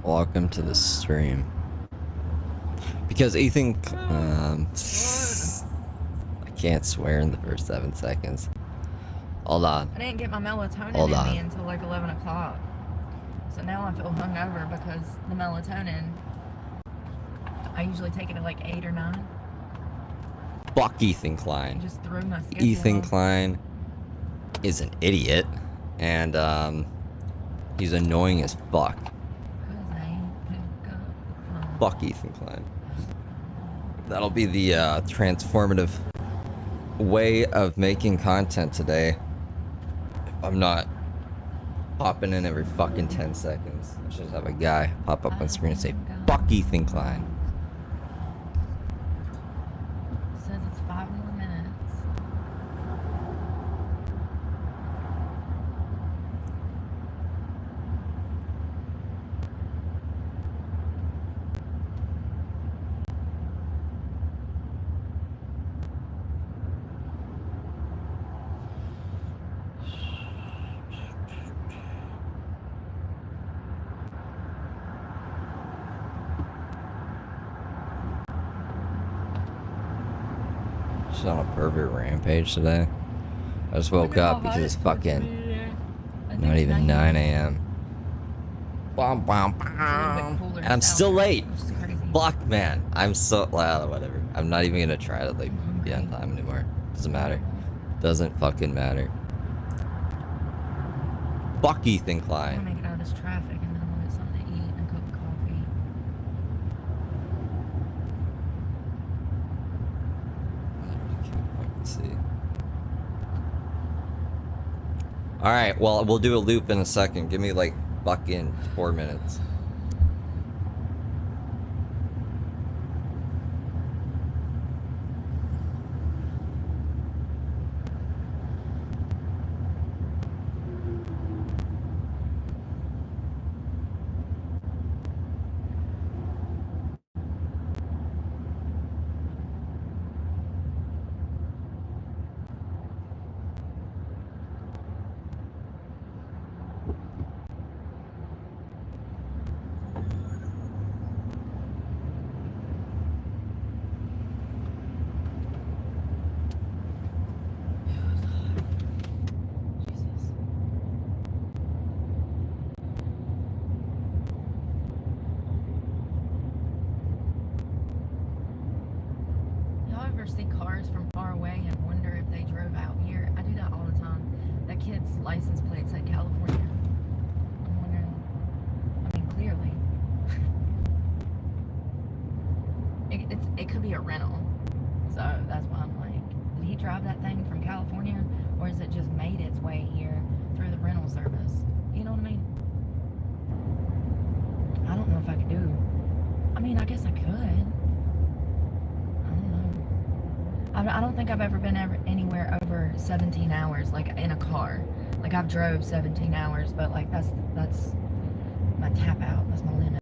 welcome to the stream. Because Ethan, I can't swear in the first 7 seconds. Hold on. I didn't get my melatonin in me until like 11 o'clock. So now I feel hungover because the melatonin, I usually take it at like 8 or 9. Fuck Ethan Klein. Just threw my schedule Ethan off. Klein is an idiot, and he's annoying as fuck. Fuck Ethan Klein. That'll be the transformative way of making content today. If I'm not popping in every fucking 10 seconds. I should have a guy pop up on screen and say, fuck Ethan Klein. Says it's 5 more minutes. She's on a pervert rampage today. I just woke up because it's fucking not even 9 a.m. And I'm still late. Fuck, man. I'm so loud. Whatever. I'm not even gonna try to like be on time anymore. Doesn't matter. Doesn't fucking matter. Fuck Ethan I'm gonna Klein. make it out of this traffic and then I'm gonna get something to eat and a cup of coffee. See. Alright, well, we'll do a loop in a second. Give me like fucking 4 minutes. Y'all ever see cars from far away and wonder if they drove out here? I do that all the time. That kid's license plate said California. I'm wondering, I mean, clearly. It could be a rental. So that's why I'm like, did he drive that thing from California? Or has it just made its way here through the rental service? You know what I mean? I don't know if I could do. I mean, I guess I could. I don't think I've ever been anywhere over 17 hours, like in a car. Like I've drove 17 hours, but like that's my tap out. That's my limit.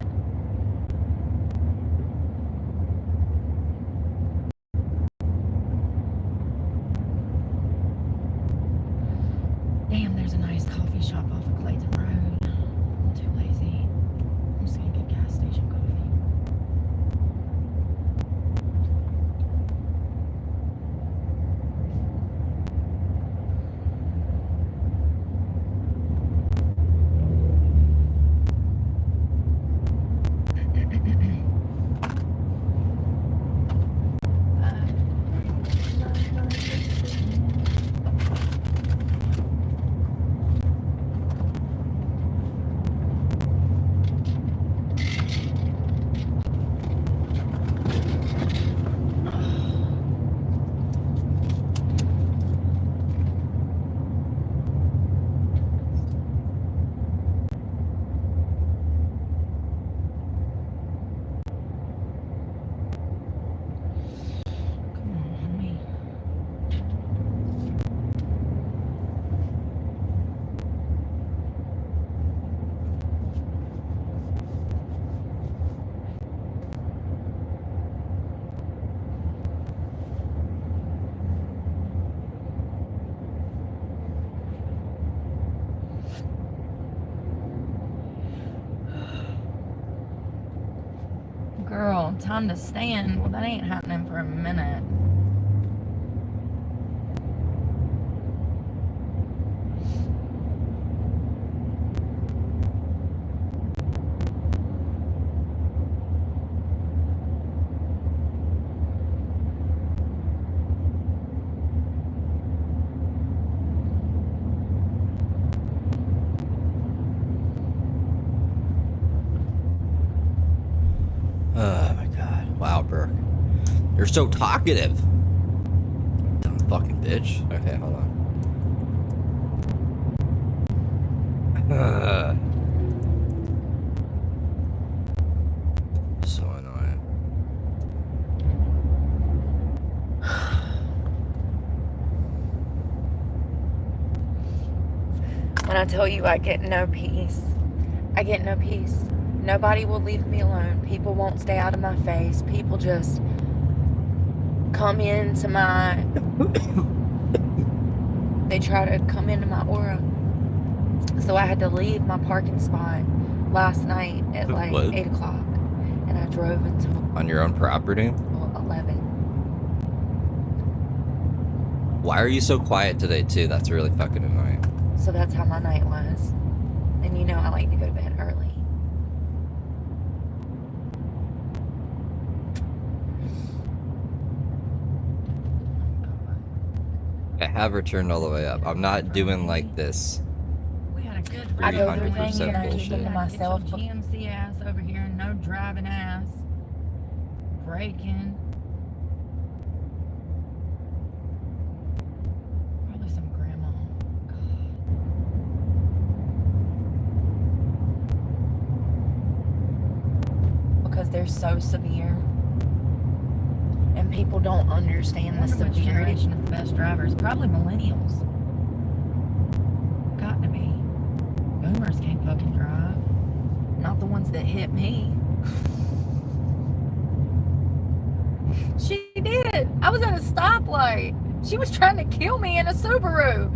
Damn, there's a nice coffee shop off of Clayton Road. I'm too lazy. I'm just gonna get gas station coffee. called Time to Stand. Well, that ain't happening for a minute. Oh my god. Wow, Brooke. You're so talkative. Dumb fucking bitch. Okay, hold on. So annoying. When I tell you I get no peace, I get no peace. Nobody will leave me alone. People won't stay out of my face. People just come into my... They try to come into my aura. So I had to leave my parking spot last night at like What? 8 o'clock. And I drove until... On your own property? 11. Why are you so quiet today, too? That's really fucking annoying. So that's how my night was. And you know I like to go to bed early. I have returned all the way up. I'm not doing like this. We had a good I go through things and I keep them to bullshit. myself. GMC ass over here, no driving ass. Braking. Probably some grandma. God. Because they're so severe. And people don't understand the severity. Which generation is the best drivers? Probably millennials. Got to be. Boomers can't fucking drive. Not the ones that hit me. She did. I was at a stoplight. She was trying to kill me in a Subaru.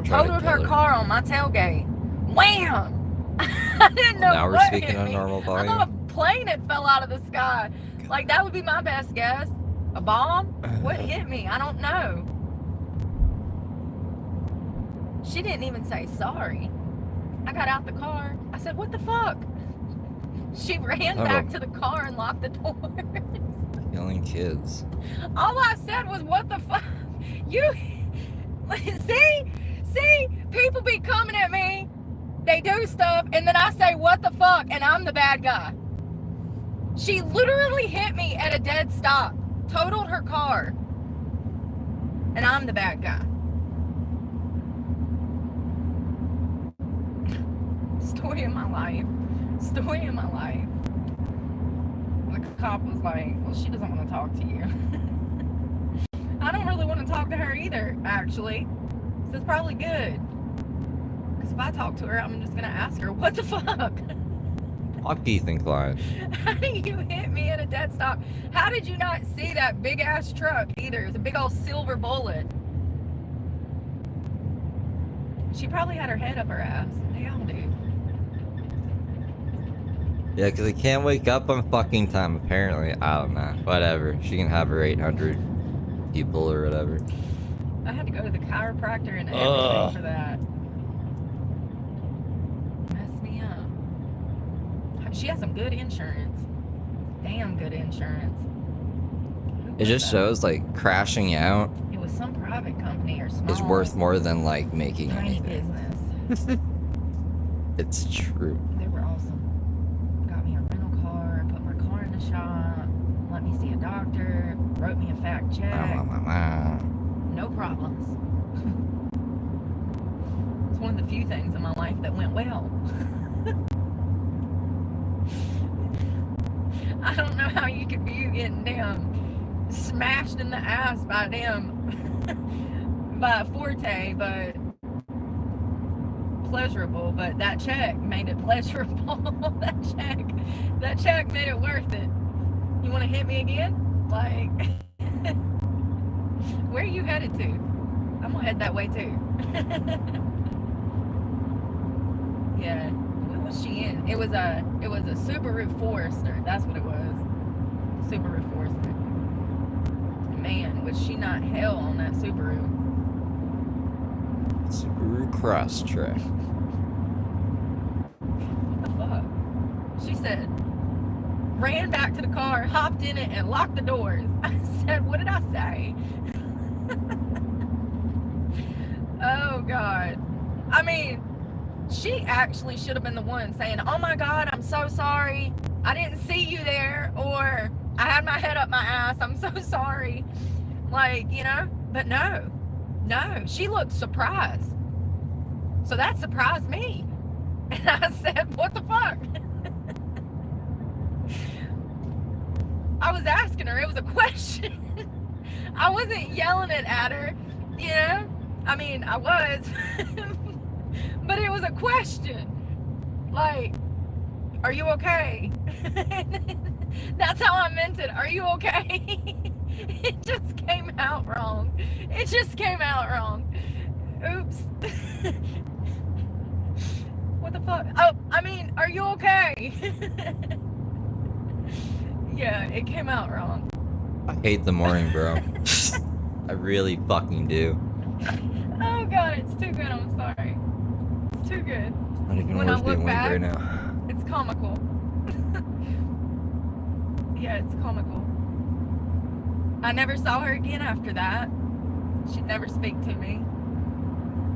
Totaled her car on my tailgate. Wham! I didn't know. Now we're what speaking hit on me. normal volume. I thought a plane had fell out of the sky. Like, that would be my best guess. A bomb? What hit me? I don't know. She didn't even say sorry. I got out the car. I said, what the fuck? She ran back to the car and locked the doors. Yelling kids. All I said was, what the fuck? You... See? People be coming at me. They do stuff, and then I say, what the fuck? And I'm the bad guy. She literally hit me at a dead stop. Totaled her car. And I'm the bad guy. Story of my life. Story of my life. The cop was like, well, she doesn't want to talk to you. I don't really want to talk to her either, actually. So it's probably good. Because if I talk to her, I'm just going to ask her, what the fuck? Fuck Ethan Klein. How did you hit me at a dead stop? How did you not see that big ass truck either? It was a big old silver bullet. She probably had her head up her ass. They all do. Yeah, because I can't wake up on fucking time, apparently. I don't know. Whatever. She can have her 800 people or whatever. I had to go to the chiropractor and everything for that. Messed me up. She has some good insurance. Damn good insurance. It just shows, like, crashing out. It was some private company or small. Is worth more than, like, making tiny anything. business. It's true. They were awesome. Got me a rental car, put my car in the shop, let me see a doctor, wrote me a fact check. No problems. It's one of the few things in my life that went well. I don't know how you could view getting damn smashed in the ass by by a Forte, but pleasurable. But that check made it pleasurable. that check made it worth it. You want to hit me again? Like, where are you headed to? I'm gonna head that way too. Yeah. What was she in? It was a Subaru Forester. That's what it was. Subaru Forester. Man, was she not hell on that Subaru. Subaru Crosstrek. What the fuck? She said, ran back to the car, hopped in it, and locked the doors. I said, what did I say? Oh, God. I mean, she actually should have been the one saying, oh, my God, I'm so sorry. I didn't see you there. Or I had my head up my ass. I'm so sorry. Like, you know, but no. She looked surprised. So that surprised me. And I said, what the fuck? I was asking her. It was a question. I wasn't yelling it at her, you know? I mean, I was. But it was a question. Like, are you okay? That's how I meant it. Are you okay? It just came out wrong. Oops. What the fuck? Oh, I mean, are you okay? Yeah, it came out wrong. I hate the morning, bro. I really fucking do. Oh God, it's too good. I'm sorry. It's too good. Not even When I worth look being awake back, right now. it's comical. Yeah, it's comical. I never saw her again after that. She'd never speak to me.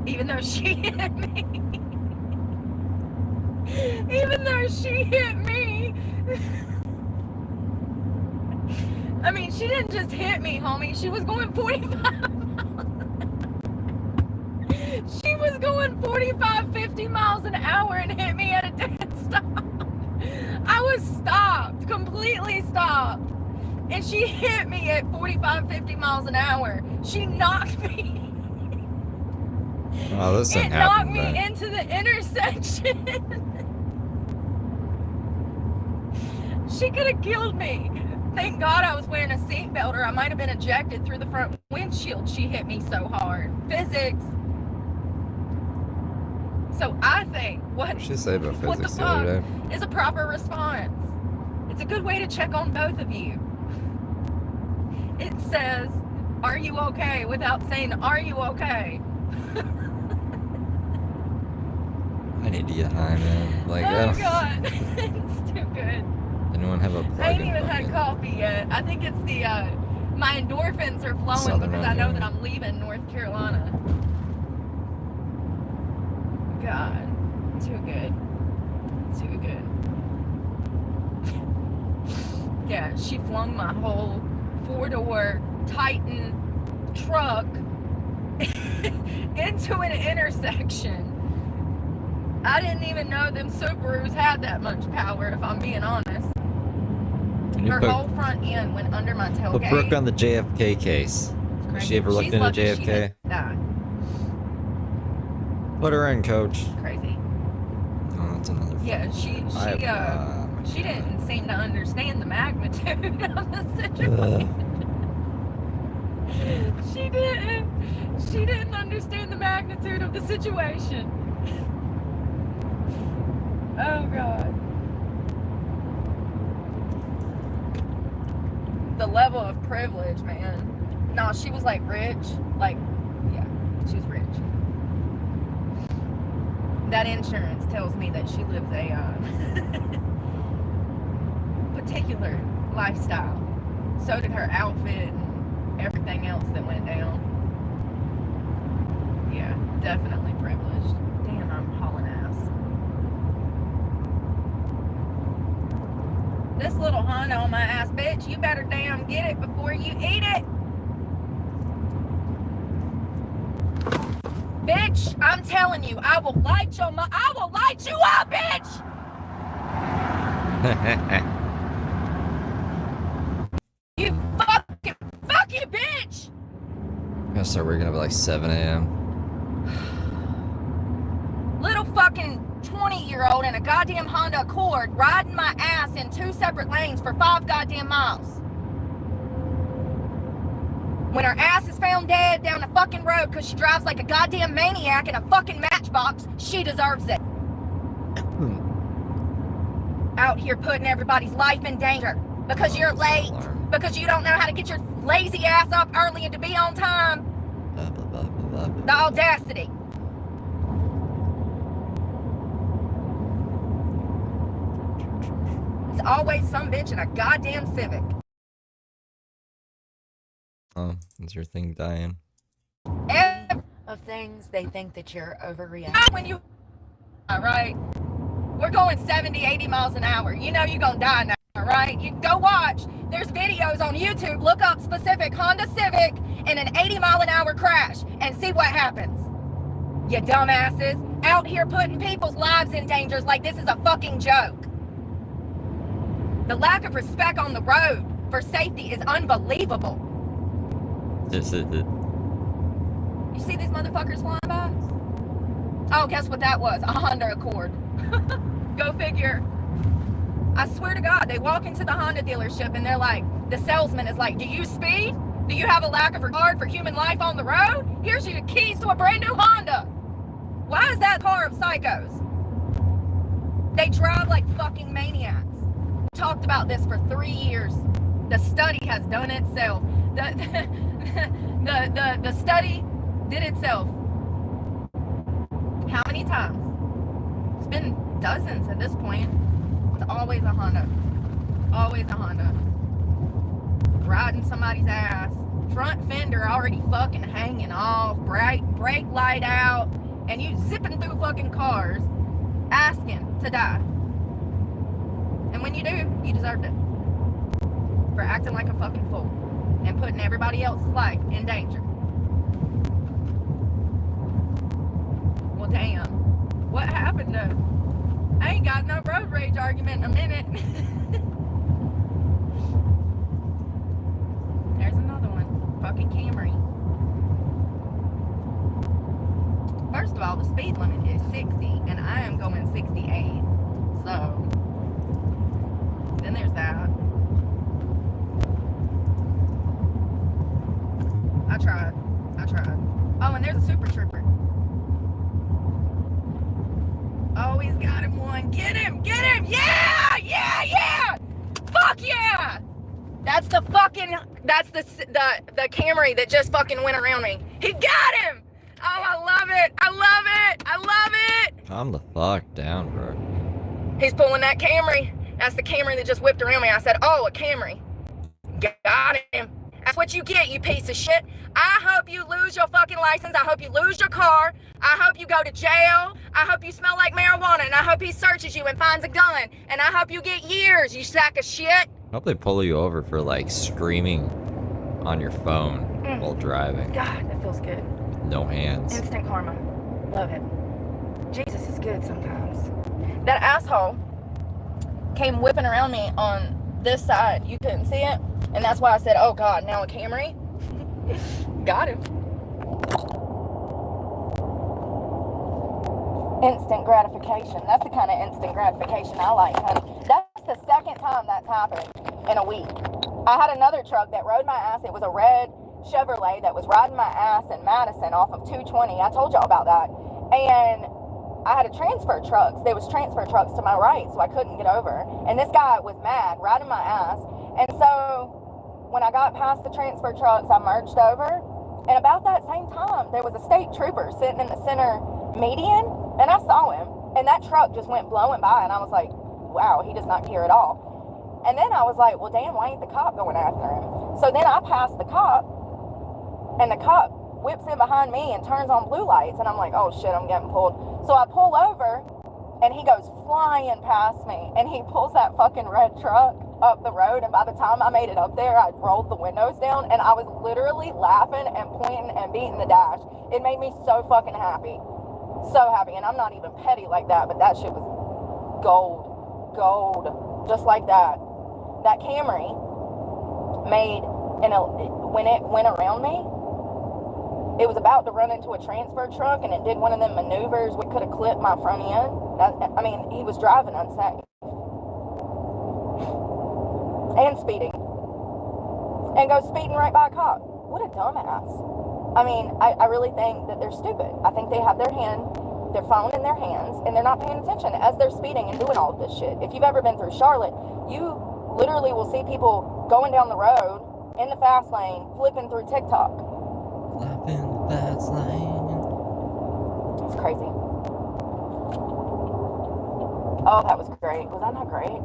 Even though she hit me. Even though she hit me. I mean, she didn't just hit me, homie. She was going 45 miles. She was going 45, 50 miles an hour and hit me at a dead stop. I was stopped, completely stopped. And she hit me at 45, 50 miles an hour. She knocked me. Oh, this It knocked me into the intersection. She could have killed me. Thank God I was wearing a seatbelt, or I might have been ejected through the front windshield. She hit me so hard. Physics. So I think what she say about what the physics the other fuck day? is a proper response. It's a good way to check on both of you. It says, "Are you okay?" without saying, "Are you okay?" I need to get high, man. Like, Oh God, it's too good. Anyone have a plug-in? I ain't even had pumpkin? coffee yet. I think it's the my endorphins are flowing Something because I around know here. that I'm leaving North Carolina. God, too good. Too good. Yeah, she flung my whole four-door Titan truck into an intersection. I didn't even know them Subarus had that much power, if I'm being honest. You Her put, whole front end went under my tailgate. put Brooke on the JFK case. It's Has she ever looked She's into lucky JFK? She didn't die. Put her in, coach. It's crazy. Oh, that's another. Yeah, she didn't seem to understand the magnitude of the situation. She didn't understand the magnitude of the situation. Oh God. The level of privilege, man. No, she was like rich. Like, yeah, she was rich. That insurance tells me that she lives a particular lifestyle. So did her outfit and everything else that went down. Yeah, definitely privileged. Damn, I'm hauling ass. This little Honda on my ass, bitch, you better damn get it before you eat it. Bitch, I'm telling you, I will light you up, bitch! You fuck you, bitch! I'm gonna start working up at like 7 a.m. Little fucking 20-year-old in a goddamn Honda Accord riding my ass in 2 separate lanes for 5 goddamn miles. When her ass is found dead down the fucking road because she drives like a goddamn maniac in a fucking Matchbox, she deserves it. Out here putting everybody's life in danger. Because you're late. Because you don't know how to get your lazy ass up early and to be on time. The audacity. It's always some bitch in a goddamn Civic. Oh, is your thing dying? Of things they think that you're overreacting. When you, all right, we're going 70, 80 miles an hour. You know you're gonna die now, all right? You go watch. There's videos on YouTube. Look up specific Honda Civic in an 80 mile an hour crash and see what happens. You dumbasses out here putting people's lives in danger like this is a fucking joke. The lack of respect on the road for safety is unbelievable. You see these motherfuckers flying by? Oh, guess what that was? A Honda Accord. Go figure. I swear to God, they walk into the Honda dealership and they're like, the salesman is like, do you speed? Do you have a lack of regard for human life on the road? Here's your keys to a brand new Honda. Why is that car of psychos? They drive like fucking maniacs. Talked about this for 3 years. The study has done itself. The study did itself. How many times? It's been dozens at this point. It's always a Honda. Always a Honda. Riding somebody's ass. Front fender already fucking hanging off. Brake light out. And you zipping through fucking cars. Asking to die. And when you do, you deserved it. For acting like a fucking fool. And putting everybody else's life in danger. Well, damn. What happened to... I ain't got no road rage argument in a minute. There's another one. Fucking Camry. First of all, the speed limit is 60, and I am going 68. So, then there's that. I tried. Oh, and there's a Super Trooper. Oh, he's got him one. Get him! Yeah! Fuck yeah! That's the Camry that just fucking went around me. He got him! Oh, I love it! Calm the fuck down, bro. He's pulling that Camry. That's the Camry that just whipped around me. I said, oh, a Camry. Got him. That's what you get, you piece of shit. I hope you lose your fucking license. I hope you lose your car. I hope you go to jail. I hope you smell like marijuana. And I hope he searches you and finds a gun. And I hope you get years, you sack of shit. I hope they pull you over for, like, screaming on your phone while driving. God, that feels good. No hands. Instant karma. Love it. Jesus is good sometimes. That asshole came whipping around me on this side. You couldn't see it. And that's why I said, oh God, now a Camry? Got him. Instant gratification. That's the kind of instant gratification I like, honey. That's the second time that's happened in a week. I had another truck that rode my ass. It was a red Chevrolet that was riding my ass in Madison off of 220. I told y'all about that. And I had a transfer trucks. There was transfer trucks to my right, so I couldn't get over. And this guy was mad, riding my ass. And so when I got past the transfer trucks, I merged over. And about that same time, there was a state trooper sitting in the center median, and I saw him. And that truck just went blowing by, and I was like, wow, he does not care at all. And then I was like, well, damn, why ain't the cop going after him? So then I passed the cop, and the cop whips in behind me and turns on blue lights. And I'm like, oh shit, I'm getting pulled. So I pull over, and he goes flying past me, and he pulls that fucking red truck up the road. And by the time I made it up there, I'd rolled the windows down, and I was literally laughing and pointing and beating the dash. It made me so fucking happy. So happy. And I'm not even petty like that, but that shit was gold. Just like that. That Camry made, when it went around me, it was about to run into a transfer truck, and it did one of them maneuvers which could have clipped my front end. I mean, he was driving unsafe. And speeding. And goes speeding right by a cop. What a dumbass. I mean, I really think that they're stupid. I think they have their phone in their hands, and they're not paying attention as they're speeding and doing all of this shit. If you've ever been through Charlotte, you literally will see people going down the road in the fast lane, flipping through TikTok. Flipping the fast lane. It's crazy. Oh, that was great. Was that not great?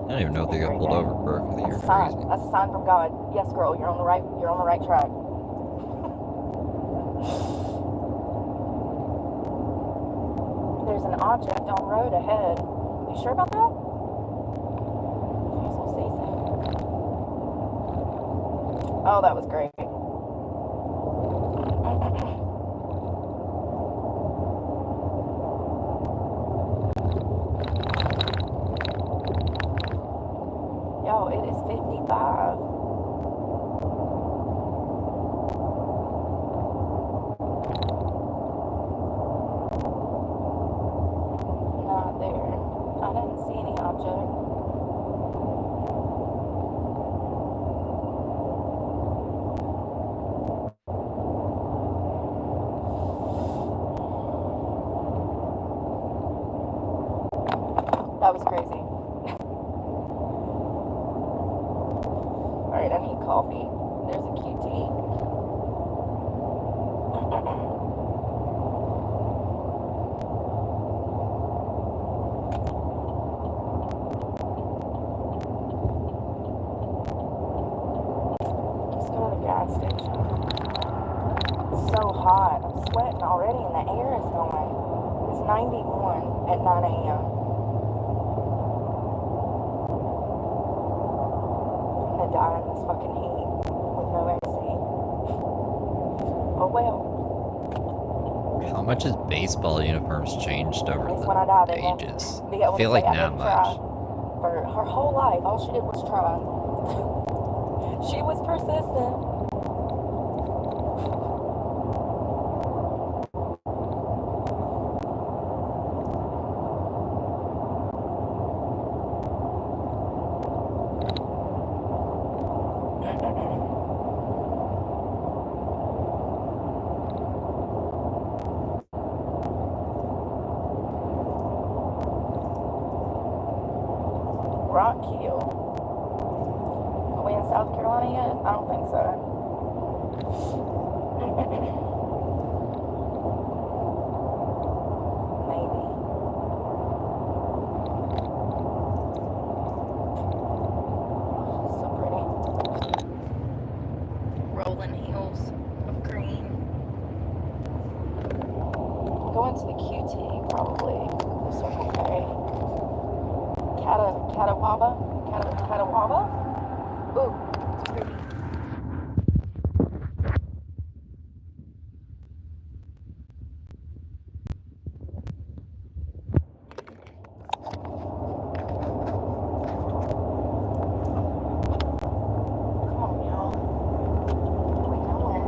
I don't even know if they got pulled over, Brooke. I think you're crazy. That's a sign from God. Yes, girl, you're on the right track. There's an object on the road ahead. You sure about that? Jeez, we'll see soon. Oh, that was great. Yo, it is 55. Not there. I didn't see any object. That was crazy. Alright, I need coffee. There's a QT. Let's go to the gas station. It's so hot. I'm sweating already and the air is going. It's 91 at 9 a.m. Die in this fucking heat with no AC. Oh well. How much has baseball uniforms changed over When I die, they the ages? won't be able I feel to like say I not didn't much. try. For her whole life, all she did was try. She was persistent. Rock Hill. Are we in South Carolina yet? I don't think so. Maybe. So pretty. Rolling hills of green. Going to the QT probably. Circle K. Catawaba? Ooh, it's pretty. Come on, y'all. Where we going?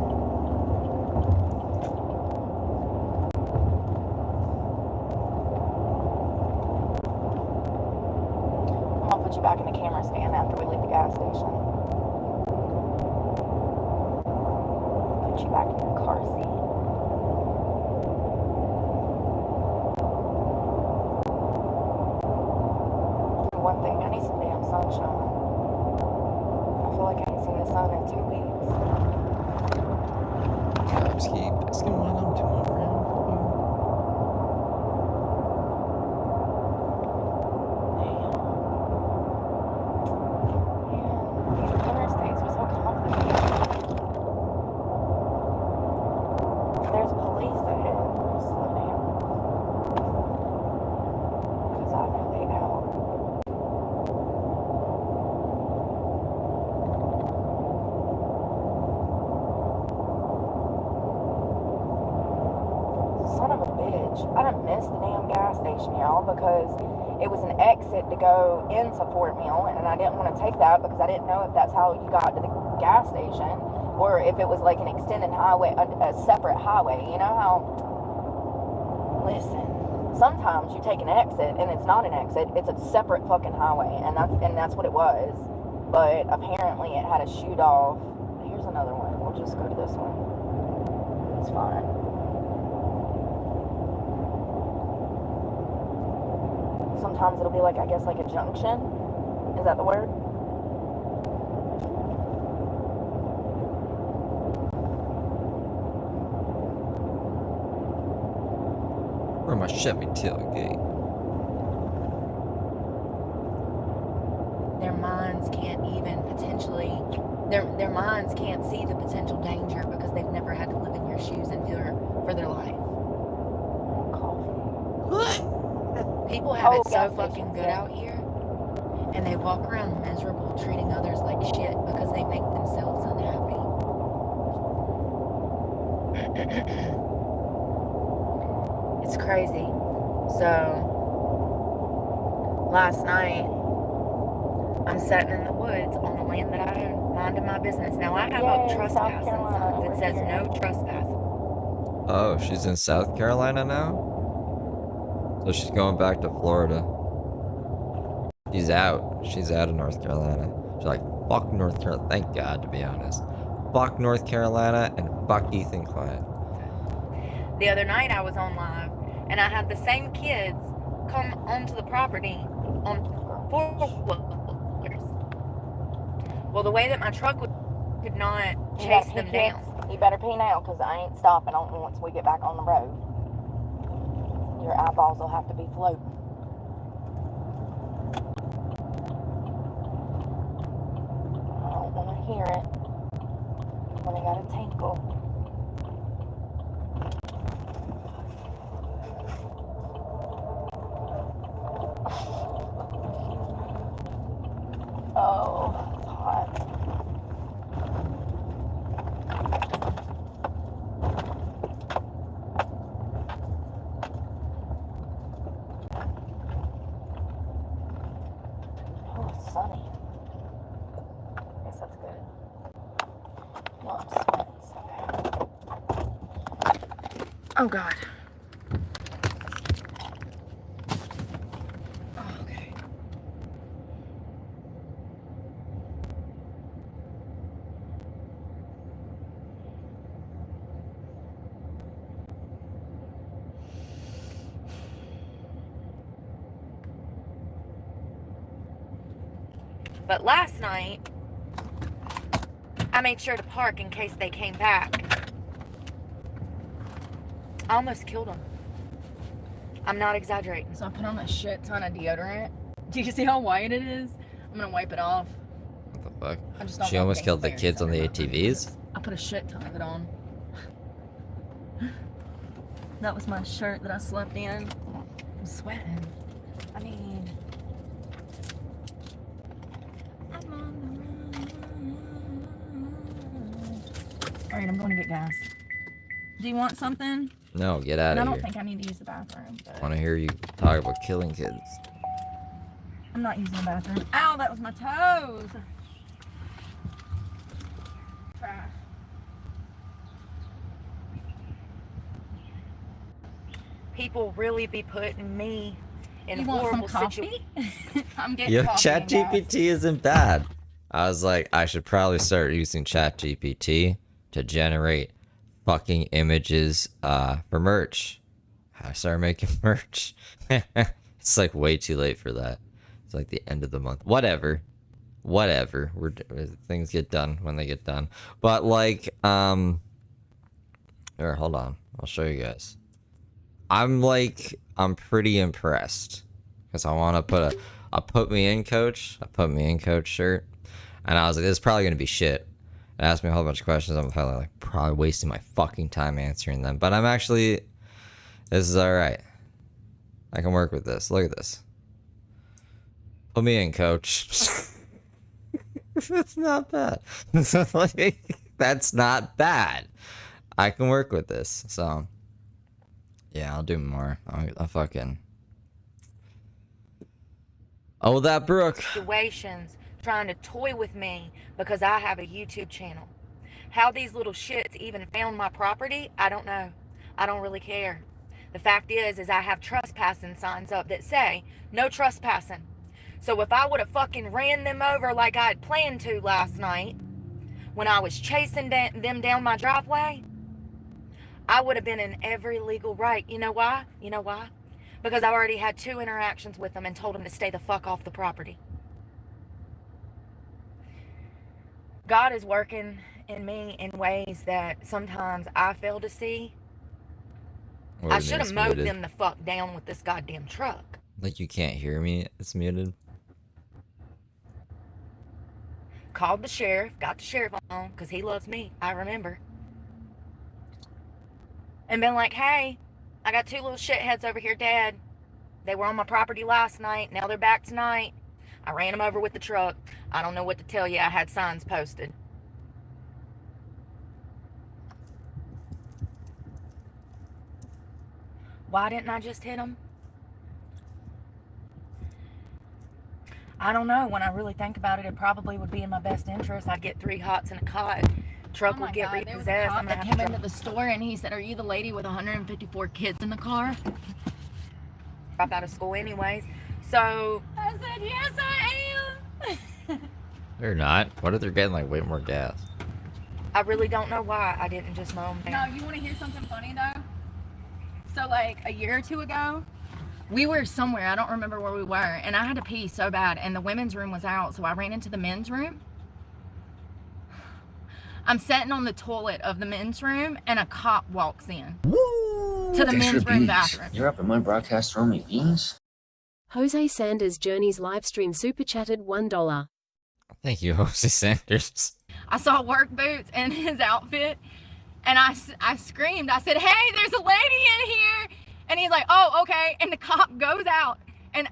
I'm gonna put you back in the camera stand after we leave the gas station. Put you back in your car seat. One thing, I need some damn sunshine. I feel like I ain't seen the sun in 2 weeks. Just keep asking what I'm doing around. There's police ahead. Slow down. Because I know they out. Son of a bitch. I done missed the damn gas station, y'all, because it was an exit to go into Fort Mill, and I didn't want to take that because I didn't know if that's how you got to the gas station, or if it was like an extended highway, a separate highway. You know how, listen, sometimes you take an exit and it's not an exit, it's a separate fucking highway, and that's what it was. But apparently it had a shoot off. Here's another one. We'll just go to this one. It's fine. Sometimes it'll be like, I guess, like a junction. Is that the word? Or my Chevy tailgate. Their minds can't even potentially, their minds can't see the potential danger because they've never had to live in your shoes and fear for their life. People have it so fucking good out here, and they walk around miserable, treating others like shit because they make themselves unhappy. It's crazy. So, last night, I'm sitting in the woods on the land that I own, minding my business. Now, I have up trespassing signs. It says no trespassing. Oh, she's in South Carolina now? So she's going back to Florida. She's out. She's out of North Carolina. She's like, fuck North Carolina. Thank God, to be honest. Fuck North Carolina and fuck Ethan Klein. The other night I was on live, and I had the same kids come onto the property on 4-wheelers. Well, the way that my truck could not chase them down. You better pee now, because I ain't stopping on once we get back on the road. Your eyeballs will have to be floating. I don't want to hear it when I got a tinkle. Oh, it's hot. Oh, it's sunny. I guess that's good. No, I'm sweating so bad. Oh, God. Oh, okay. But last night, I made sure to park in case they came back. I almost killed them. I'm not exaggerating. So I put on a shit ton of deodorant. Do you see how white it is? I'm gonna wipe it off. What the fuck? I just don't She want almost to killed the make kids on the embarrassed. ATVs? I put a shit ton of it on. That was my shirt that I slept in. I'm sweating. I mean, I'm on the run. Alright, I'm going to get gas. Do you want something? No, get out And I of don't here. think I need to use the bathroom. I But want to hear you talk about killing kids. I'm not using the bathroom. Ow, that was my toes. Trash. People really be putting me in horrible situations. I'm getting Yo, coffee and gas. ChatGPT isn't bad. I was like, I should probably start using ChatGPT to generate fucking images for merch. I started making merch. It's like way too late for that. It's like the end of the month. Whatever. Things get done when they get done. But like, here, hold on. I'll show you guys. I'm pretty impressed because I want to put a put me in coach shirt, and I was like, this is probably gonna be shit. It asked me a whole bunch of questions. I'm probably wasting my fucking time answering them, but this is all right. I can work with this. Look at this. Put me in, coach. That's not bad. That's not bad. I can work with this. So, yeah, I'll do more. I'll fucking. Oh, that Brooke. Situations trying to toy with me because I have a YouTube channel. How these little shits even found my property, I don't know. I don't really care. The fact is I have trespassing signs up that say no trespassing. So if I would have fucking ran them over like I had planned to last night, when I was chasing them down my driveway, I would have been in every legal right. You know why? You know why? Because I already had 2 interactions with them and told them to stay the fuck off the property. God is working in me in ways that sometimes I fail to see. What, I should have mowed muted? them the fuck down with this goddamn truck. Like you can't hear me? It's muted. Called the sheriff, got the sheriff on, because he loves me, I remember. And been like, hey, I got 2 little shitheads over here dead. They were on my property last night, now they're back tonight. I ran them over with the truck. I don't know what to tell you, I had signs posted. Why didn't I just hit them? I don't know. When I really think about it, it probably would be in my best interest. I'd get 3 hots and a cot. Truck would get repossessed. I'm gonna came into the store and he said, "Are you the lady with 154 kids in the car?" Dropped out of school anyways. So I said, "Yes, I am." They're not. What if they're getting like way more gas? I really don't know why I didn't just mow them down. No, you want to hear something funny though? So like a year or 2 ago, We were somewhere, I don't remember where we were, and I had to pee so bad, and the women's room was out, so I ran into the men's room. I'm sitting on the toilet of the men's room, and a cop walks in to the men's room bathroom. You're up in my broadcast throwing me beans? Jose Sanders Journey's livestream super chatted $1. Thank you, Jose Sanders. I saw work boots in his outfit, and I screamed. I said, "Hey, there's a lady in here!" And he's like, "Oh, okay." And the cop goes out,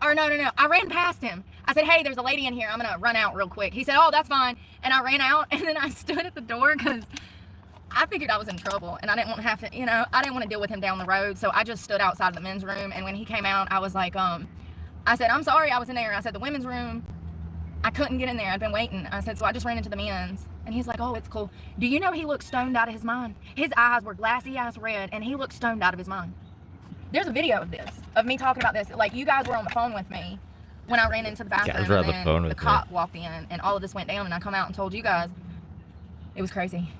or no. I ran past him. I said, "Hey, there's a lady in here. I'm gonna run out real quick." He said, "Oh, that's fine." And I ran out, and then I stood at the door because I figured I was in trouble, and I didn't want to have to, I didn't want to deal with him down the road. So I just stood outside the men's room, and when he came out, I was like, I said, "I'm sorry I was in there." I said, "The women's room, I couldn't get in there. I'd been waiting." I said, "So I just ran into the men's." And he's like, "Oh, it's cool." Do you know he looked stoned out of his mind? His eyes were glassy-ass red, and he looked stoned out of his mind. There's a video of this, of me talking about this. Like, you guys were on the phone with me when I ran into the bathroom, and then the cop walked in, and all of this went down, and I come out and told you guys. It was crazy.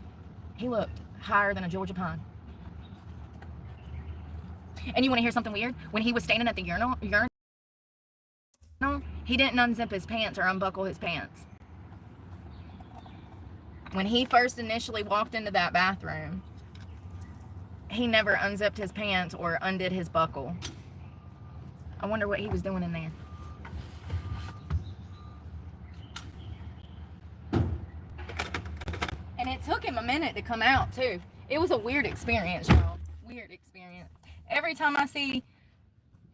He looked higher than a Georgia pine. And you want to hear something weird? When he was standing at the urinal, he didn't unzip his pants or unbuckle his pants. When he first initially walked into that bathroom, he never unzipped his pants or undid his buckle. I wonder what he was doing in there. And it took him a minute to come out too. It was a weird experience, y'all. Weird experience. Every time I see,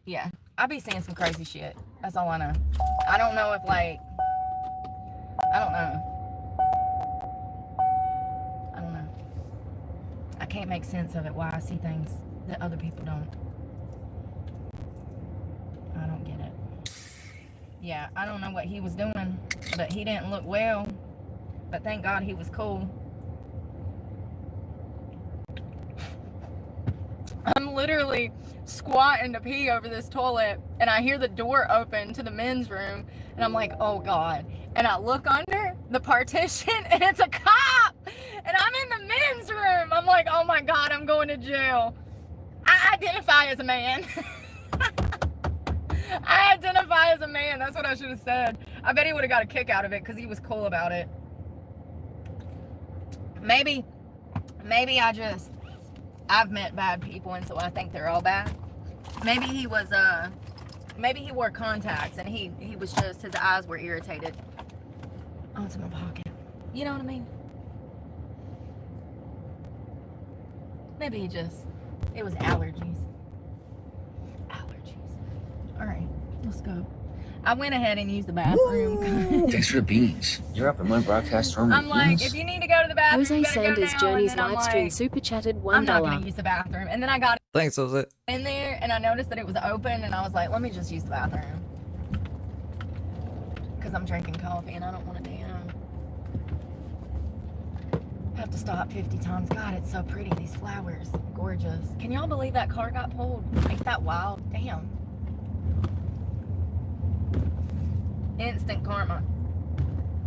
yeah, I be seeing some crazy shit. That's all I know. I don't know if I don't know. I can't make sense of it, why I see things that other people don't. I don't get it. Yeah, I don't know what he was doing, but he didn't look well. But thank God he was cool. I'm literally squatting to pee over this toilet, and I hear the door open to the men's room, and I'm like, oh God. And I look under the partition, and it's a cop, and I'm in the men's room. I'm like, oh my God, I'm going to jail. I identify as a man. I identify as a man. That's what I should have said. I bet he would have got a kick out of it because he was cool about it. Maybe I've met bad people, and so I think they're all bad. Maybe he was, maybe he wore contacts, and he was just, his eyes were irritated. Oh, it's in my pocket. You know what I mean? Maybe it was allergies. All right, let's go. I went ahead and used the bathroom. Thanks for the beans. You're up in my broadcast throwing me I'm like, if you need to go to the bathroom, Jose you better Sanders go now. Journey's livestream super chatted $1. I'm not going to use the bathroom. And then I got Thanks, Jose. in there, and I noticed that it was open, and I was like, let me just use the bathroom. Because I'm drinking coffee, and I don't want to have to stop 50 times. God, it's so pretty. These flowers, gorgeous. Can y'all believe that car got pulled? Ain't that wild? Damn. Instant karma.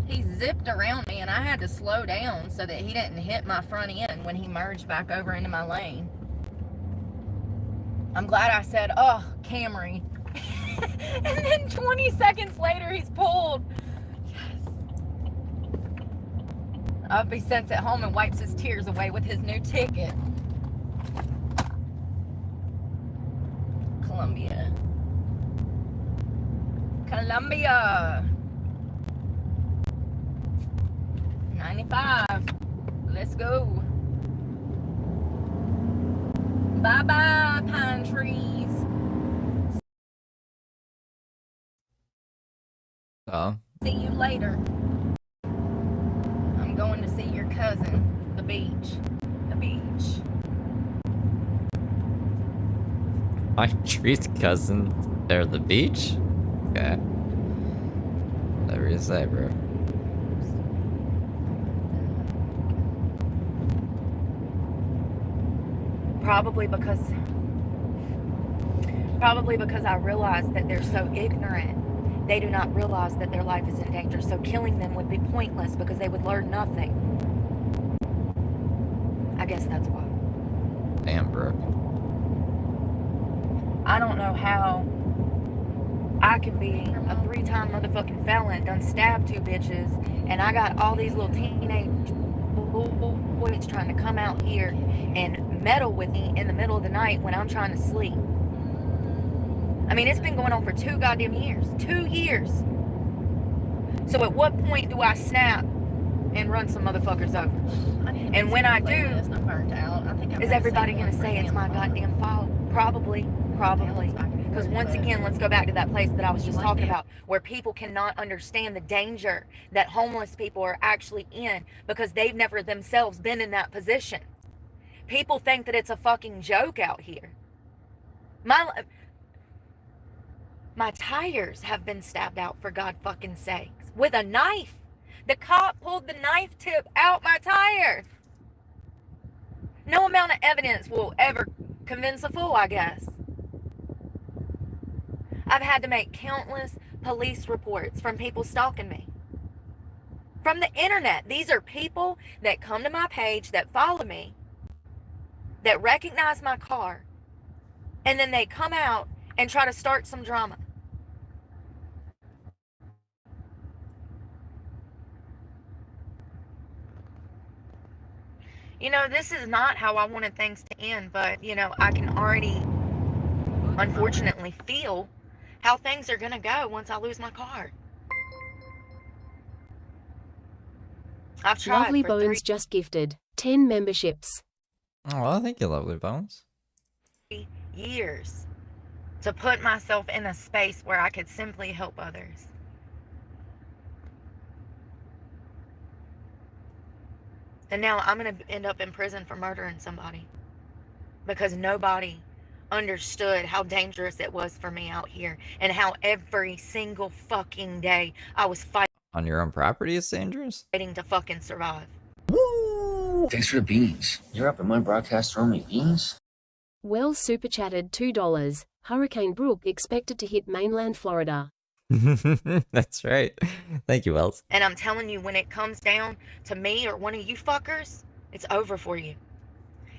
He zipped around me, and I had to slow down so that he didn't hit my front end when he merged back over into my lane. I'm glad I said, oh, Camry. And then 20 seconds later, he's pulled. Yes. I hope he sits at home and wipes his tears away with his new ticket. Columbia. Columbia. 95. Let's go. Bye-bye, pine trees. Oh. See you later. I'm going to see your cousin. The beach. The beach. My tree's cousin. They're the beach? Okay. Whatever you say, bro. Probably because I realize that they're so ignorant. They do not realize that their life is in danger, so killing them would be pointless because they would learn nothing. I guess that's why. Damn, Brooke. I don't know how I can be a 3-time motherfucking felon, done stabbed 2 bitches, and I got all these little teenage boys trying to come out here and meddle with me in the middle of the night when I'm trying to sleep. I mean, it's been going on for 2 goddamn years. 2 years. So at what point do I snap and run some motherfuckers over? And when I do, is everybody going to say it's my goddamn fault? Probably. Because once again, let's go back to that place that I was just talking about, where people cannot understand the danger that homeless people are actually in because they've never themselves been in that position. People think that it's a fucking joke out here. My tires have been stabbed out, for God fucking sakes, with a knife. The cop pulled the knife tip out my tire. No amount of evidence will ever convince a fool, I guess. I've had to make countless police reports from people stalking me. From the internet. These are people that come to my page, that follow me, that recognize my car, and then they come out and try to start some drama. You know, this is not how I wanted things to end, but, you know, I can already, unfortunately, feel how things are going to go once I lose my car. I've tried Lovely for Bones just gifted 10 memberships. Oh, well, thank you, Lovely Bones. 3 years to put myself in a space where I could simply help others. And now I'm going to end up in prison for murdering somebody because nobody understood how dangerous it was for me out here and how every single fucking day I was fighting On your own property is dangerous? to fucking survive. Woo! Thanks for the beans. You're up in my broadcast throwing me beans? Wells super chatted $2. Hurricane Brooke expected to hit mainland Florida. That's right. Thank you, Wells. And I'm telling you, when it comes down to me or one of you fuckers, it's over for you.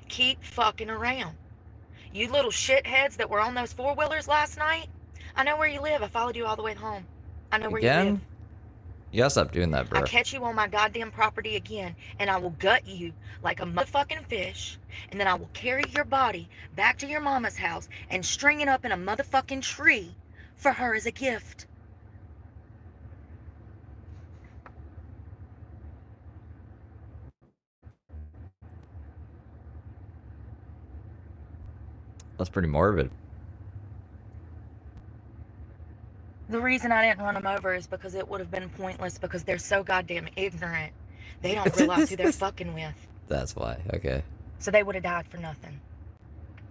Keep fucking around. You little shitheads that were on those 4-wheelers last night, I know where you live. I followed you all the way home. I know where you live. You gotta stop doing that, bro. I catch you on my goddamn property again, and I will gut you like a motherfucking fish, and then I will carry your body back to your mama's house and string it up in a motherfucking tree for her as a gift. That's pretty morbid. The reason I didn't run them over is because it would have been pointless because they're so goddamn ignorant. They don't realize who they're fucking with. That's why. Okay. So they would have died for nothing.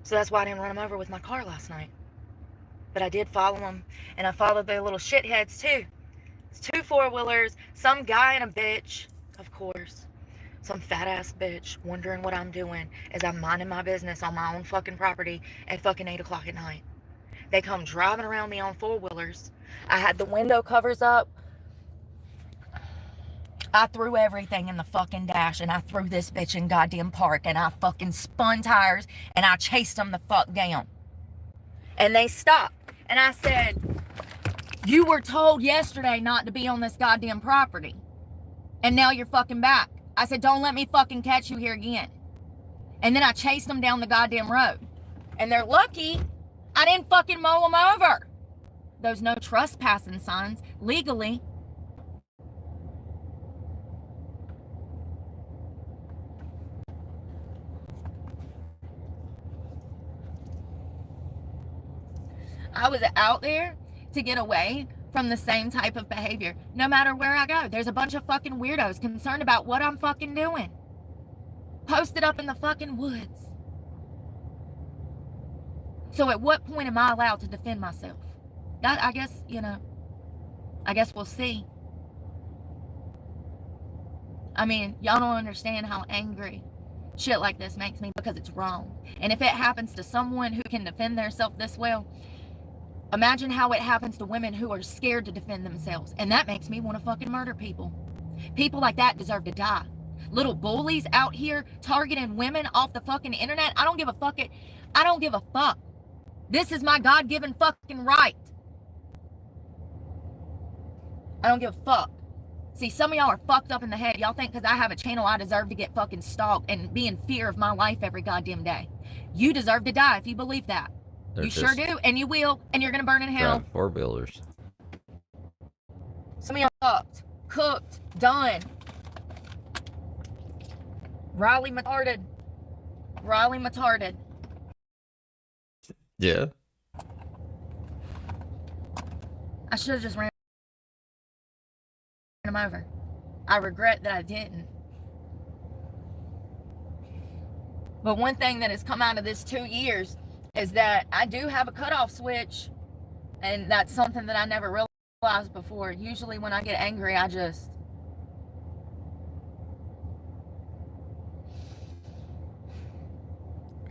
So that's why I didn't run them over with my car last night. But I did follow them, and I followed their little shitheads too. It's 2 4-wheelers, some guy and a bitch, of course. Some fat ass bitch wondering what I'm doing as I'm minding my business on my own fucking property at fucking 8 o'clock at night. They come driving around me on 4-wheelers. I had the window covers up. I threw everything in the fucking dash, and I threw this bitch in goddamn park, and I fucking spun tires, and I chased them the fuck down. And they stopped. And I said, you were told yesterday not to be on this goddamn property. And now you're fucking back. I said, don't let me fucking catch you here again. And then I chased them down the goddamn road. And they're lucky I didn't fucking mow them over. Those no trespassing signs, legally. I was out there to get away from the same type of behavior. No matter where I go, there's a bunch of fucking weirdos concerned about what I'm fucking doing. Posted up in the fucking woods. So at what point am I allowed to defend myself? I guess, you know, I guess we'll see. I mean, y'all don't understand how angry shit like this makes me, because it's wrong. And if it happens to someone who can defend themselves this well, imagine how it happens to women who are scared to defend themselves. And that makes me want to fucking murder people. People like that deserve to die. Little bullies out here targeting women off the fucking internet. I don't give a fuck. I don't give a fuck. This is my God-given fucking right. I don't give a fuck. See, some of y'all are fucked up in the head. Y'all think because I have a channel, I deserve to get fucking stalked and be in fear of my life every goddamn day. You deserve to die if you believe that. You sure do, and you will, and you're gonna burn in hell. Four-wheelers. Some of y'all fucked, cooked, done. Riley retarded. Riley retarded. Yeah. I should have just ran him over. I regret that I didn't. But one thing that has come out of this 2 years is that I do have a cutoff switch, and that's something that I never realized before. Usually when I get angry, I just...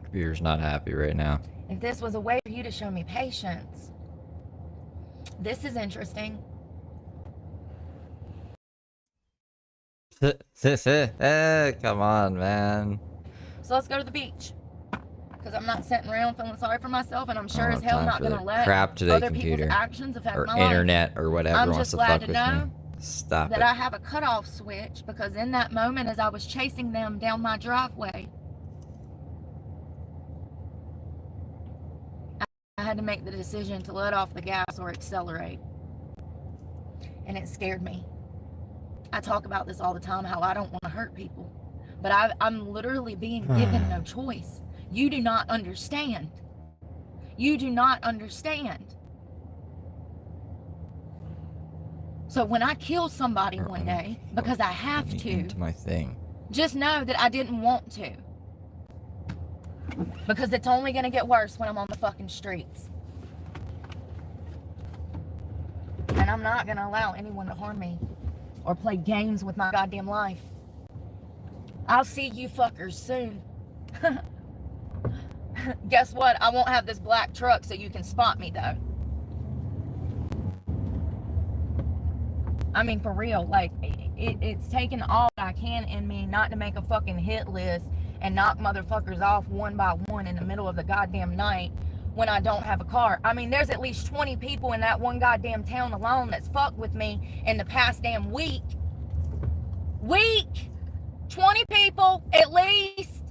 Computer's not happy right now. If this was a way for you to show me patience, this is interesting. Come on, man. So let's go to the beach. Because I'm not sitting around feeling sorry for myself, and I'm sure as hell time not for going to let crap today, other computer. people's actions affect Or my life. internet or whatever I'm wants just to glad fuck to with know me. Stop that it. I have a cutoff switch, because in that moment as I was chasing them down my driveway, I had to make the decision to let off the gas or accelerate. And it scared me. I talk about this all the time, how I don't want to hurt people. But I'm literally being given no choice. You do not understand. You do not understand. So when I kill somebody one day, because I have to, into my thing. just know that I didn't want to. Because it's only going to get worse when I'm on the fucking streets. And I'm not going to allow anyone to harm me or play games with my goddamn life. I'll see you fuckers soon. Guess what? I won't have this black truck so you can spot me, though. I mean, for real, like, it's taken all I can in me not to make a fucking hit list and knock motherfuckers off one by one in the middle of the goddamn night when I don't have a car. I mean, there's at least 20 people in that one goddamn town alone that's fucked with me in the past damn week. 20 people, at least.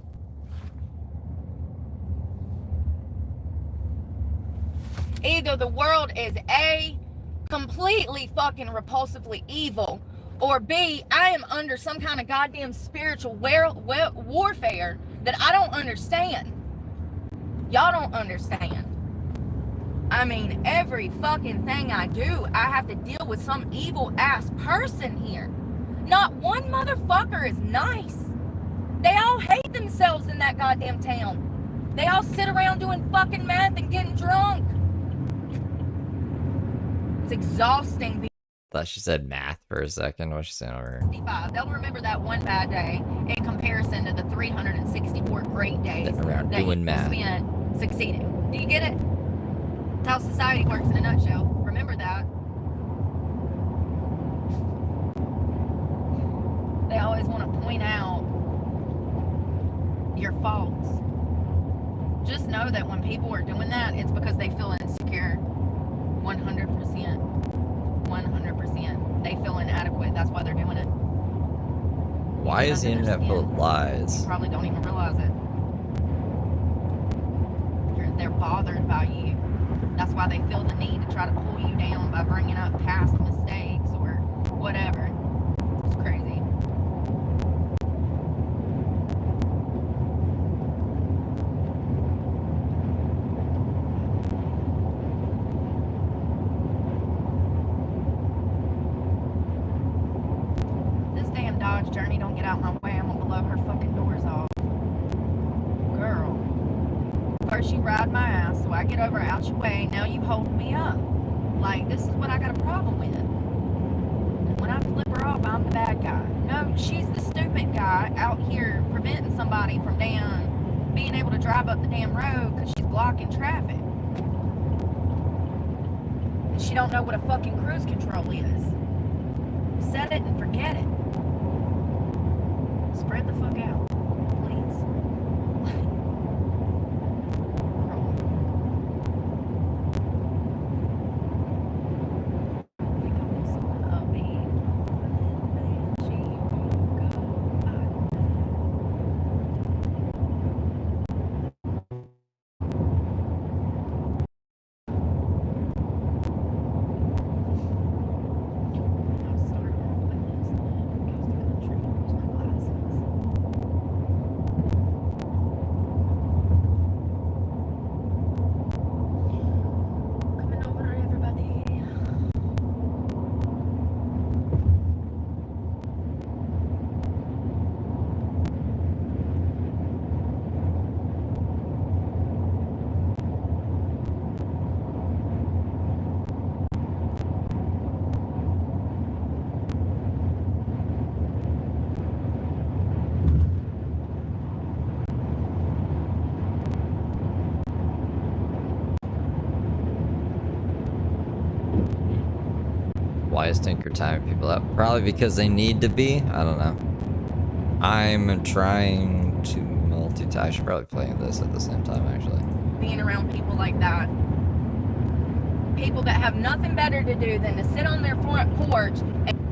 Either the world is A, completely fucking repulsively evil, or B, I am under some kind of goddamn spiritual warfare that I don't understand. Y'all don't understand. I mean, every fucking thing I do, I have to deal with some evil ass person here. Not one motherfucker is nice. They all hate themselves in that goddamn town. They all sit around doing fucking meth and getting drunk. It's exhausting. Thought she said math for a second. What's she saying over here? They'll remember that one bad day in comparison to the 364 great days around that doing you math. spent succeeding. Do you get it? That's how society works in a nutshell. Remember that. They always want to point out your faults. Just know that when people are doing that, it's because they feel insecure. 100%. 100%. They feel inadequate. That's why they're doing it. Why is the internet full of lies? You probably don't even realize it. They're bothered by you. That's why they feel the need to try to pull you down by bringing up past mistakes or whatever. It's crazy. This damn Dodge Journey don't get out my way, I'm gonna blow her fucking doors off. Girl. First you ride my ass, so I get over out your way, now you hold me up. Like, this is what I got a problem with. And when I flip her off, I'm the bad guy. No, she's the stupid guy out here preventing somebody from being able to drive up the damn road because she's blocking traffic. And she don't know what a fucking cruise control is. Set it and forget it. Spread the fuck out, please. Why is Tinker timing people out? Probably because they need to be. I don't know. I'm trying to multitask. I should probably play this at the same time, actually. Being around people like that. People that have nothing better to do than to sit on their front porch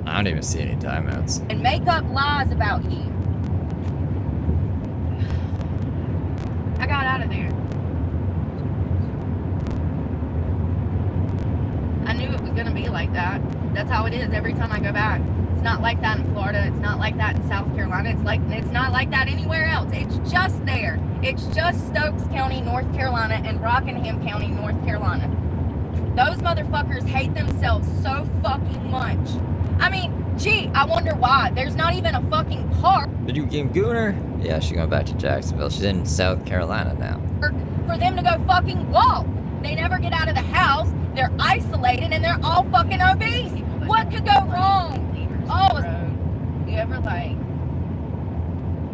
I don't even see any timeouts. and make up lies about you. I got out of there. I knew it was going to be like that. That's how it is every time I go back. It's not like that in Florida. It's not like that in South Carolina. It's not like that anywhere else. It's just there. It's just Stokes County, North Carolina, and Rockingham County, North Carolina. Those motherfuckers hate themselves so fucking much. I mean, gee, I wonder why. There's not even a fucking park Video game Gooner? Yeah, she's going back to Jacksonville. She's in South Carolina now. for them to go fucking walk. They never get out of the house. They're isolated and they're all fucking obese. What could go wrong? Oh, you ever like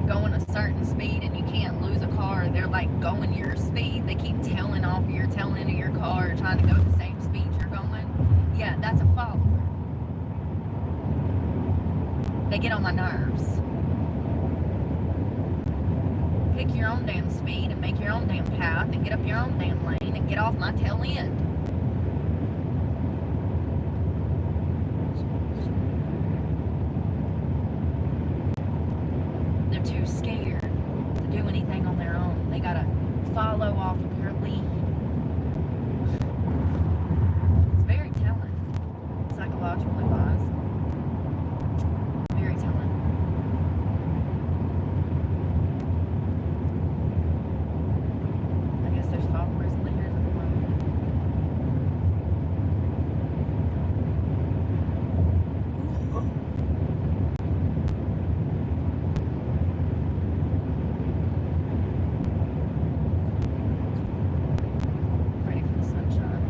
going a certain speed and you can't lose a car? They're like going your speed. They keep tailing off your tail end of your car, trying to go the same speed you're going. Yeah, that's a follower. They get on my nerves. Pick your own damn speed and make your own damn path and get up your own damn lane and get off my tail end. They're too scared to do anything on their own. They gotta follow off of your lead. It's very telling, psychologically wise. Very telling. I guess there's followers and leaders in the world. Ready for the sunshine.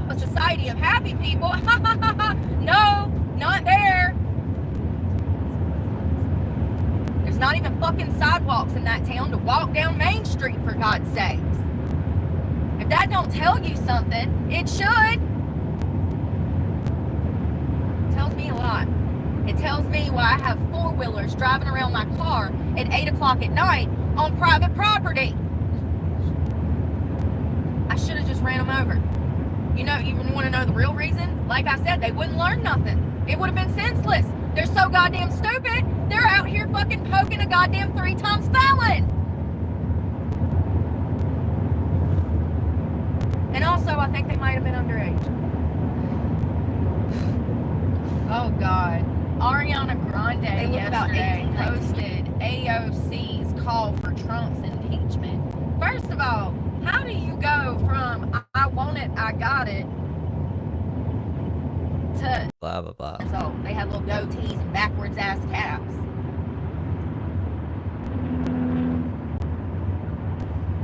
A society of happy people? No, not there. There's not even fucking sidewalks in that town to walk down Main Street, for God's sakes. If that don't tell you something, it should. It tells me a lot. It tells me why I have four-wheelers driving around my car at 8 o'clock at night on private property. I should have just ran them over. You know, you want to know the real reason? Like I said, they wouldn't learn nothing. It would have been senseless. They're so goddamn stupid. They're out here fucking poking a goddamn 3 times felon. And also, I think they might have been underage. Oh, God. Ariana Grande yesterday posted AOC's call for Trump's impeachment. First of all, how do you go from I want it, I got it, to Blah, blah, blah. so they had little goatees and backwards ass caps.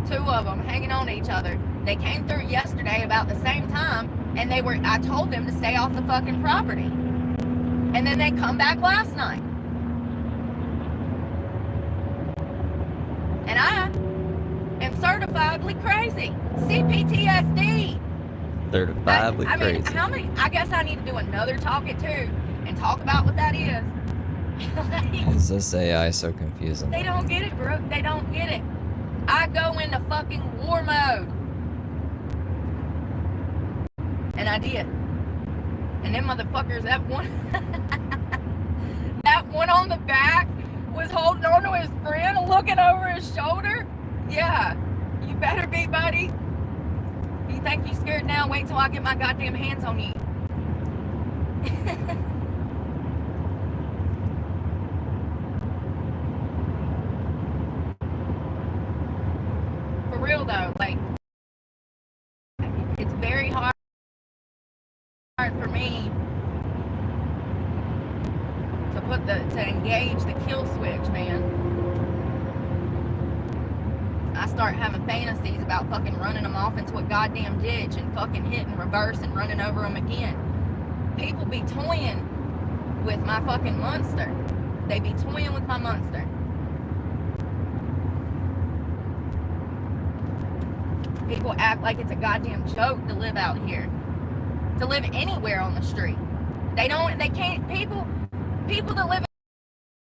Two of them hanging on to each other. They came through yesterday about the same time, and I told them to stay off the fucking property. And then they come back last night. And I am certifiably crazy. CPTSD. Certifiably I mean, crazy. how many? I guess I need to do another talk it too and talk about what that is. Like, Is this AI so confusing? they don't get it, Brooke. They don't get it. I go into fucking war mode. And I did. And them motherfuckers, that one on the back was holding on to his friend, looking over his shoulder. Yeah, you better be, buddy. You think you scared now? Wait till I get my goddamn hands on you. For real though, like, it's very hard for me to engage the kill switch, man. I start having fantasies about fucking running them off into a goddamn ditch and fucking hitting reverse and running over them again. People be toying with my fucking monster. They be toying with my monster. People act like it's a goddamn joke to live out here. To live anywhere on the street. They can't, people that live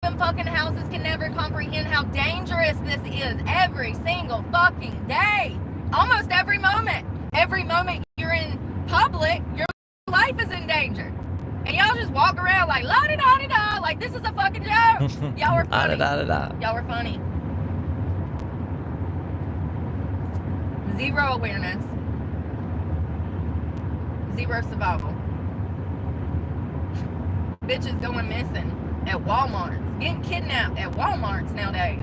in fucking houses can never comprehend how dangerous this is every single fucking day. Almost every moment. Every moment you're in public, your life is in danger. And y'all just walk around like la-di-da-di-da, like this is a fucking joke. Y'all were funny. Y'all were funny. Zero awareness. Zero survival. Bitches going missing at Walmarts. Getting kidnapped at Walmarts nowadays.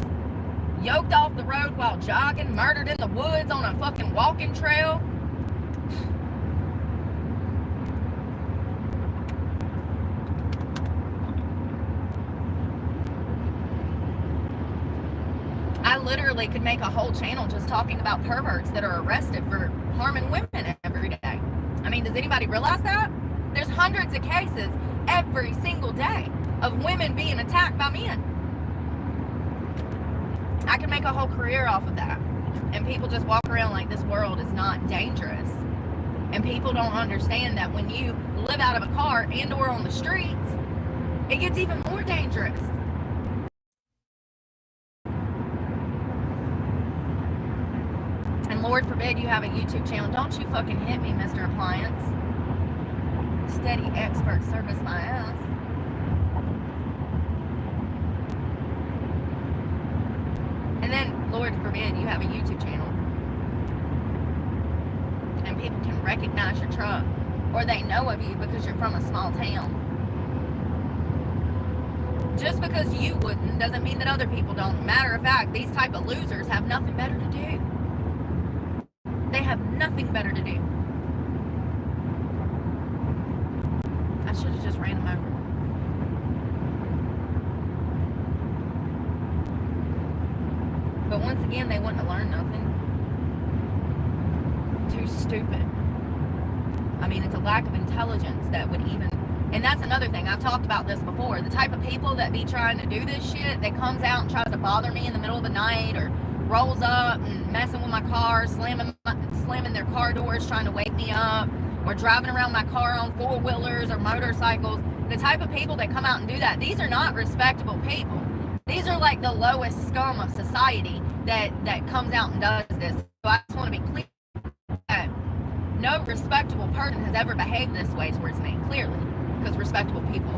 Yoked off the road while jogging. Murdered in the woods on a fucking walking trail. I literally could make a whole channel just talking about perverts that are arrested for harming women every day. I mean, does anybody realize that? There's hundreds of cases every single day of women being attacked by men. I can make a whole career off of that. And people just walk around like this world is not dangerous. And people don't understand that when you live out of a car and or on the streets, it gets even more dangerous. And Lord forbid you have a YouTube channel. Don't you fucking hit me, Mr. Appliance. Steady expert service my ass. And then, Lord forbid, you have a YouTube channel. And people can recognize your truck. Or they know of you because you're from a small town. Just because you wouldn't doesn't mean that other people don't. Matter of fact, these type of losers have nothing better to do. They have nothing better to do. I should have just ran them over. But once again, they wouldn't have learned nothing. Too stupid. I mean, it's a lack of intelligence that would even... And that's another thing. I've talked about this before. The type of people that be trying to do this shit, that comes out and tries to bother me in the middle of the night, or rolls up and messing with my car, slamming their car doors, trying to wake me up, or driving around my car on four-wheelers or motorcycles. The type of people that come out and do that, these are not respectable people. These are like the lowest scum of society that comes out and does this. So I just want to be clear no respectable person has ever behaved this way towards me, clearly. Because respectable people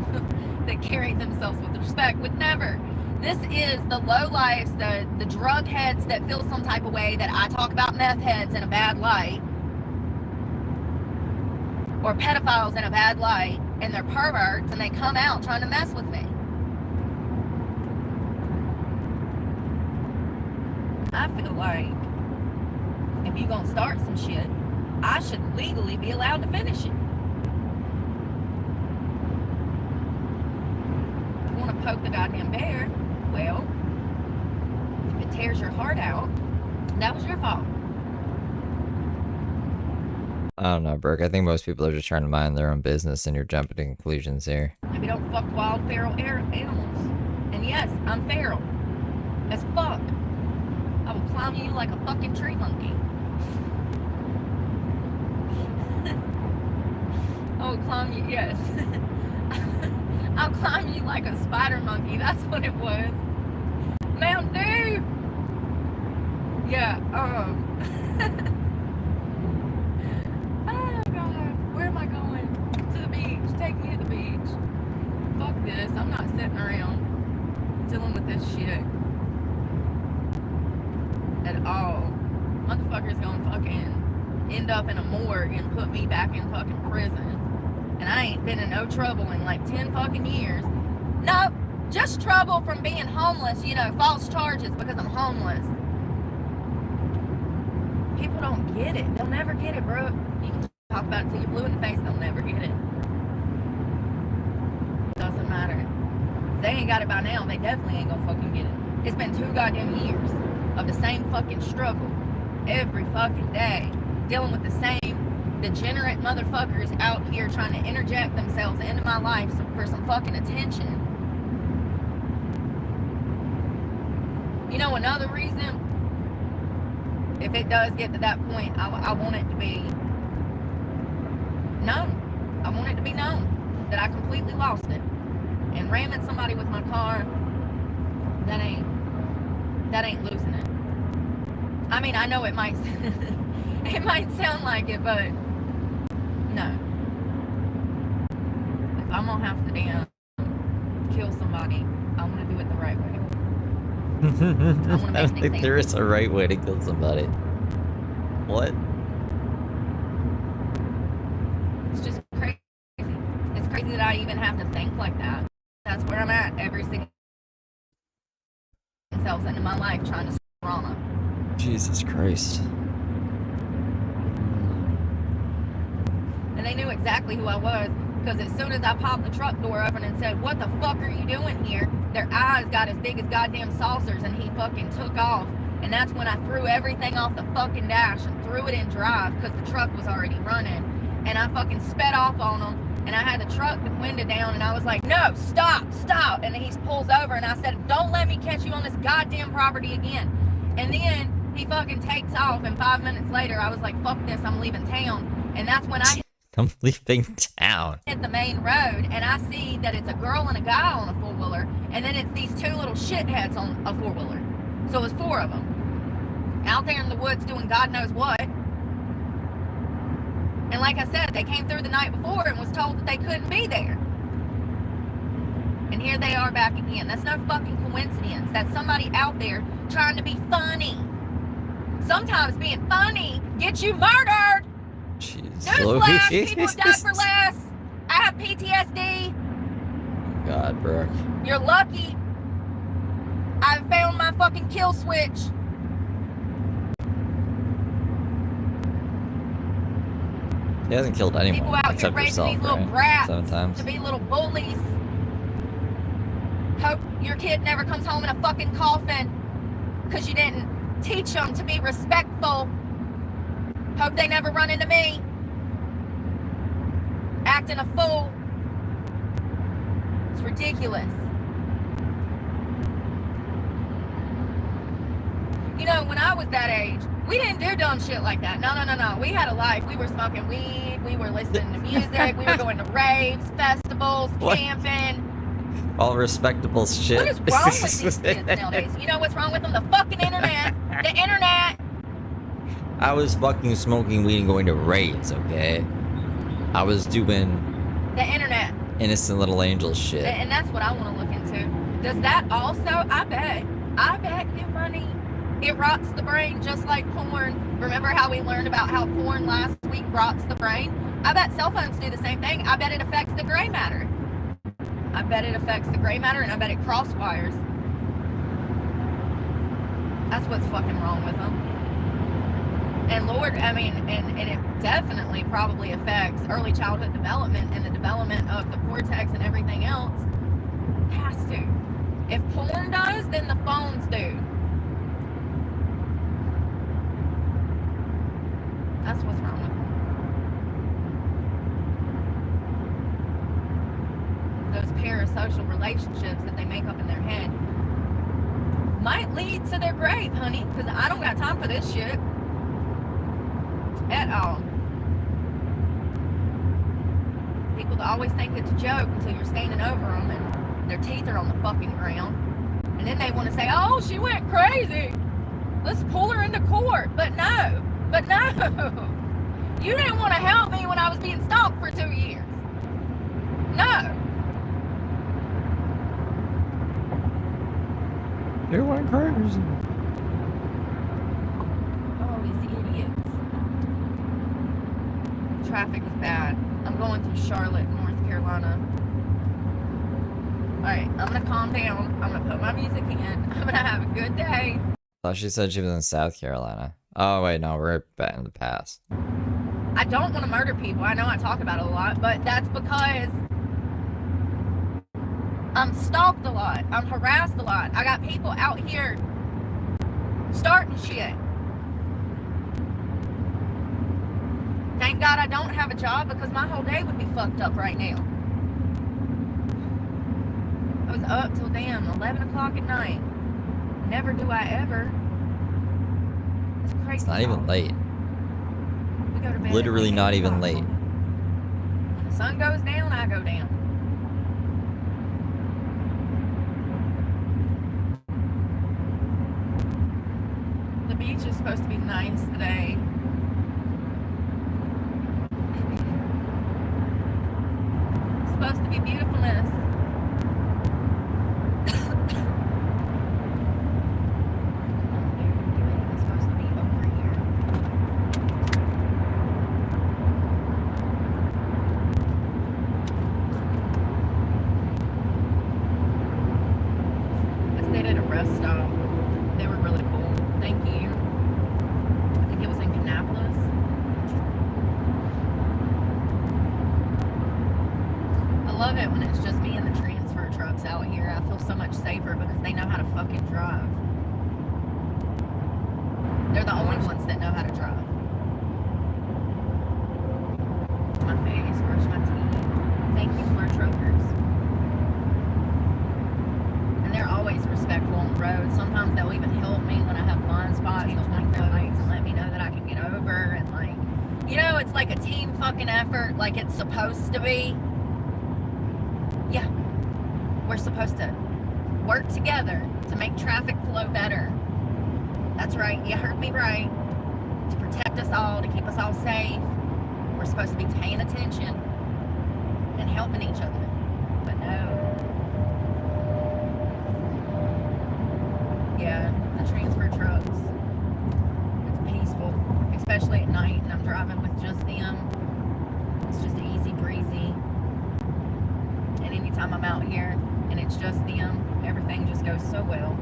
that carry themselves with respect would never. This is the lowlifes, the drug heads that feel some type of way that I talk about meth heads in a bad light. Or pedophiles in a bad light. And they're perverts and they come out trying to mess with me. I feel like if you're gonna start some shit, I should legally be allowed to finish it. You wanna poke the goddamn bear? Well, if it tears your heart out, that was your fault. I don't know, Brooke. I think most people are just trying to mind their own business and you're jumping to conclusions here. Maybe don't fuck wild feral animals. And yes, I'm feral. As fuck. I will climb you like a fucking tree monkey. I will climb you, yes. I'll climb you like a spider monkey. That's what it was. Mountain Dew! Yeah, oh God, where am I going? To the beach. Take me to the beach. Fuck this. I'm not sitting around dealing with this shit at all. Motherfuckers gonna fucking end up in a morgue and put me back in fucking prison. And I ain't been in no trouble in like 10 fucking years. No, just trouble from being homeless, you know, false charges because I'm homeless. People don't get it. They'll never get it, bro. You can talk about it till you're blue in the face, they'll never get it. Doesn't matter. If they ain't got it by now, they definitely ain't gonna fucking get it. It's been 2 goddamn years of the same fucking struggle every fucking day, dealing with the same degenerate motherfuckers out here trying to interject themselves into my life for some fucking attention. You know, another reason, if it does get to that point, I want it to be known. I want it to be known that I completely lost it. And ramming somebody with my car, that ain't losing it. I mean, I know it might it might sound like it, but no. If I'm gonna have to damn kill somebody, I want to do it the right way. I don't think there is a right way to kill somebody. What? It's just crazy. It's crazy that I even have to think like that. That's where I'm at every single themselves into my life trying to drama. Jesus Christ. And they knew exactly who I was, because as soon as I popped the truck door open and said, "What the fuck are you doing here?" their eyes got as big as goddamn saucers and he fucking took off. And that's when I threw everything off the fucking dash and threw it in drive because the truck was already running. And I fucking sped off on him and I had the truck window down and I was like, "No, stop, stop." And then he pulls over and I said, "Don't let me catch you on this goddamn property again." And then he fucking takes off and 5 minutes later I was like, "Fuck this, I'm leaving town." And that's when I I'm leaving town. hit the main road and I see that it's a girl and a guy on a four-wheeler and then it's these 2 little shitheads on a four-wheeler. So it was 4 of them out there in the woods doing God knows what. And like I said, they came through the night before and was told that they couldn't be there. And here they are back again. That's no fucking coincidence. That's somebody out there trying to be funny. Sometimes being funny gets you murdered. Jeez. Newsflash, people die for less. I have PTSD. God, Brooke. You're lucky. I've found my fucking kill switch. He hasn't killed anyone People out here except raising yourself, these little right? brats 7 times. to be little bullies. Hope your kid never comes home in a fucking coffin because you didn't teach them to be respectful. Hope they never run into me acting a fool. It's ridiculous. You know, when I was that age, we didn't do dumb shit like that. No. We had a life. We were smoking weed. We were listening to music. We were going to raves, festivals, What? camping. All respectable shit. What is wrong with these kids nowadays? You know what's wrong with them? The fucking internet. The internet. I was fucking smoking weed and going to raves, okay? I was doing The internet. innocent little angel shit. And that's what I want to look into. Does that also, I bet you money, it rots the brain just like porn. Remember how we learned about how porn last week rots the brain? I bet cell phones do the same thing. I bet it affects the gray matter. I bet it affects the gray matter, and I bet it crosswires. That's what's fucking wrong with them. And Lord, I mean, and it definitely probably affects early childhood development and the development of the cortex and everything else. It has to. If porn does, then the phones do. That's what's wrong with them. Those parasocial relationships that they make up in their head might lead to their grave, honey, because I don't got time for this shit. At all. People always think it's a joke until you're standing over them and their teeth are on the fucking ground. And then they want to say, oh, she went crazy. Let's pull her into court. But no. You didn't want to help me when I was being stalked for 2 years. No. They went crazy. Oh, these idiots. Traffic is bad. I'm going through Charlotte, North Carolina. Alright, I'm gonna calm down. I'm gonna put my music in. I'm gonna have a good day. Thought she said she was in South Carolina. Oh wait, no, we're back in the past. I don't want to murder people. I know I talk about it a lot, but that's because I'm stalked a lot. I'm harassed a lot. I got people out here starting shit. Thank God I don't have a job because my whole day would be fucked up right now. I was up till damn 11 o'clock at night. Never do I ever. It's crazy. It's not even late. We go to bed Literally at not 8 even o'clock. late. When the sun goes down, I go down. The beach is supposed to be nice today. It's supposed to be beautifulness. It's supposed to be over here. I stayed at a rest stop. They were really cool. Thank you. I think it was in Kannapolis. I love it when it's just me and the transfer trucks out here. I feel so much safer because they know how to fucking drive. They're the only ones that know how to drive. My face, brush my teeth. Thank you to our truckers. And they're always respectful on the road. Sometimes they'll even help me when I have blind spots. They'll blink their lights and let me know that I can get over. And like, you know, it's like a team fucking effort, like it's supposed to be. Yeah, we're supposed to work together to make traffic flow better. That's right, you heard me right. To protect us all, to keep us all safe. We're supposed to be paying attention and helping each other. But no. Yeah, the transfer trucks. It's peaceful, especially at night, and I'm driving with just them. It's just easy breezy. And anytime I'm out here and it's just them, everything just goes so well.